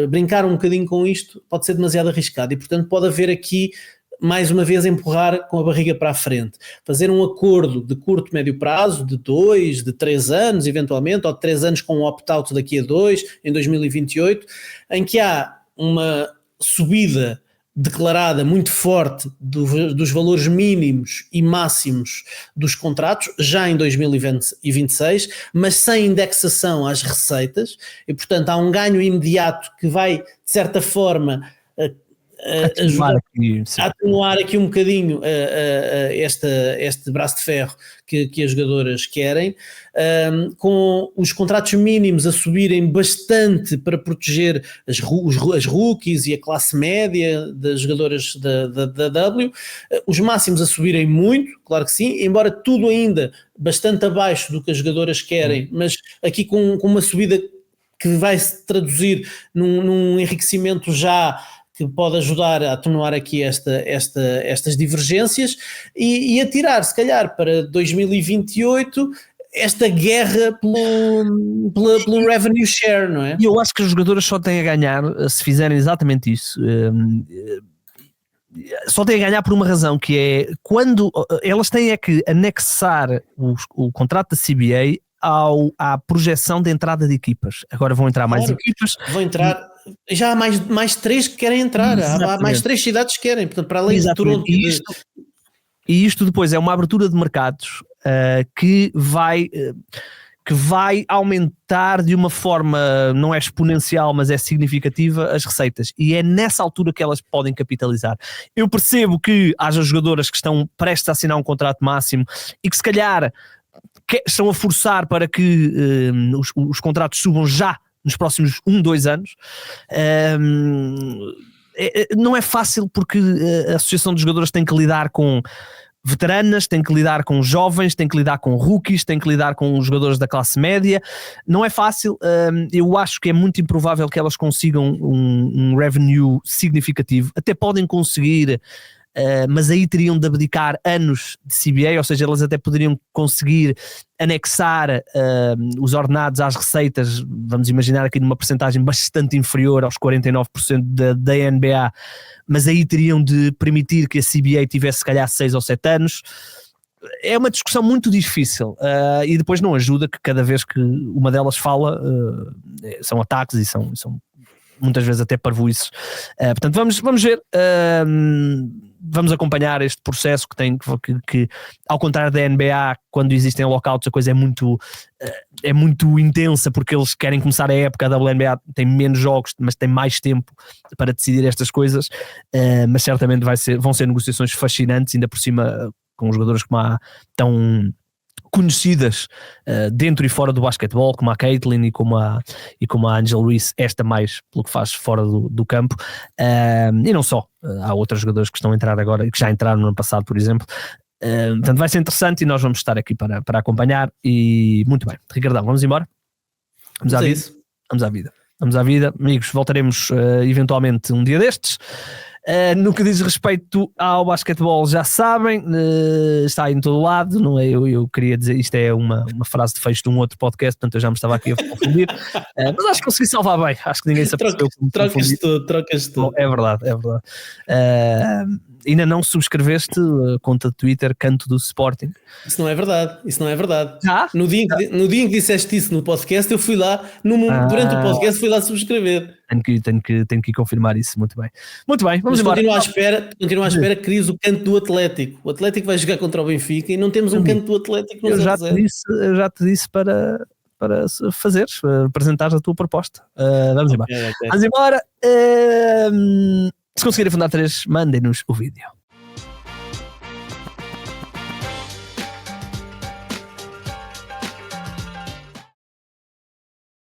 brincar um bocadinho com isto pode ser demasiado arriscado, e portanto pode haver aqui mais uma vez empurrar com a barriga para a frente, fazer um acordo de curto, médio prazo, de 2, de 3 anos eventualmente, ou de 3 anos com um opt-out daqui a 2, em 2028, em que há uma subida declarada muito forte dos valores mínimos e máximos dos contratos, já em 2026, mas sem indexação às receitas, e portanto há um ganho imediato que vai, de certa forma, ajudar a atenuar aqui um bocadinho este braço de ferro que as jogadoras querem, com os contratos mínimos a subirem bastante para proteger as rookies e a classe média das jogadoras da W, os máximos a subirem muito, claro que sim, embora tudo ainda bastante abaixo do que as jogadoras querem, mas aqui com uma subida que vai se traduzir num enriquecimento já que pode ajudar a atenuar aqui estas divergências e a tirar, se calhar, para 2028 esta guerra pelo revenue share, não é?
E eu acho que as jogadoras só têm a ganhar se fizerem exatamente isso. Só têm a ganhar por uma razão, que é quando elas têm que anexar o contrato da CBA à projeção de entrada de equipas. Agora vão entrar mais equipas.
Vão entrar... Já há mais 3 que querem entrar. Há mais 3 cidades que querem, portanto, para além de Toronto.
E isto depois é uma abertura de mercados que vai aumentar de uma forma, não é exponencial, mas é significativa, as receitas. E é nessa altura que elas podem capitalizar. Eu percebo que haja jogadoras que estão prestes a assinar um contrato máximo e que se calhar estão a forçar para que os contratos subam já nos próximos 1-2 anos. Não é fácil, porque a Associação de Jogadores tem que lidar com veteranas, tem que lidar com jovens, tem que lidar com rookies, tem que lidar com os jogadores da classe média. Não é fácil. Eu acho que é muito improvável que elas consigam um revenue significativo. Até podem conseguir, mas aí teriam de abdicar anos de CBA, ou seja, elas até poderiam conseguir anexar os ordenados às receitas, vamos imaginar aqui numa percentagem bastante inferior aos 49% da NBA, mas aí teriam de permitir que a CBA tivesse se calhar 6 ou 7 anos. É uma discussão muito difícil, e depois não ajuda que cada vez que uma delas fala são ataques e são muitas vezes até parvoices. Portanto, vamos ver, vamos acompanhar este processo que ao contrário da NBA, quando existem lockouts a coisa é muito intensa, porque eles querem começar a época. A WNBA tem menos jogos, mas tem mais tempo para decidir estas coisas, mas certamente vão ser negociações fascinantes, ainda por cima com jogadores como tão conhecidas dentro e fora do basquetebol, como a Caitlin e como a Angel Reese, esta mais pelo que faz fora do campo, e não só, há outros jogadores que estão a entrar agora e que já entraram no ano passado, por exemplo. Portanto, vai ser interessante e nós vamos estar aqui para acompanhar. E muito bem, Ricardão, vamos embora? Vamos à vida? Vamos à vida, amigos. Voltaremos eventualmente um dia destes. No que diz respeito ao basquetebol, já sabem, está aí em todo lado, não é? Eu queria dizer, isto é uma frase de fecho de um outro podcast, portanto eu já me estava aqui a confundir, mas acho que consegui salvar bem, acho que ninguém se apercebeu.
Trocas tudo.
É verdade. Ainda não subscreveste a conta de Twitter Canto do Sporting?
Isso não é verdade.
Ah?
No dia em que disseste isso no podcast, eu fui lá, durante o podcast fui lá subscrever.
Tenho que confirmar isso. Muito bem, vamos embora.
Continua à espera que crises o canto do Atlético. O Atlético vai jogar contra o Benfica e não temos um canto do Atlético no 0-0.
Eu já te disse para fazeres, apresentares a tua proposta. Vamos embora. Okay. Vamos embora. Se conseguirem fundar 3, mandem-nos o vídeo.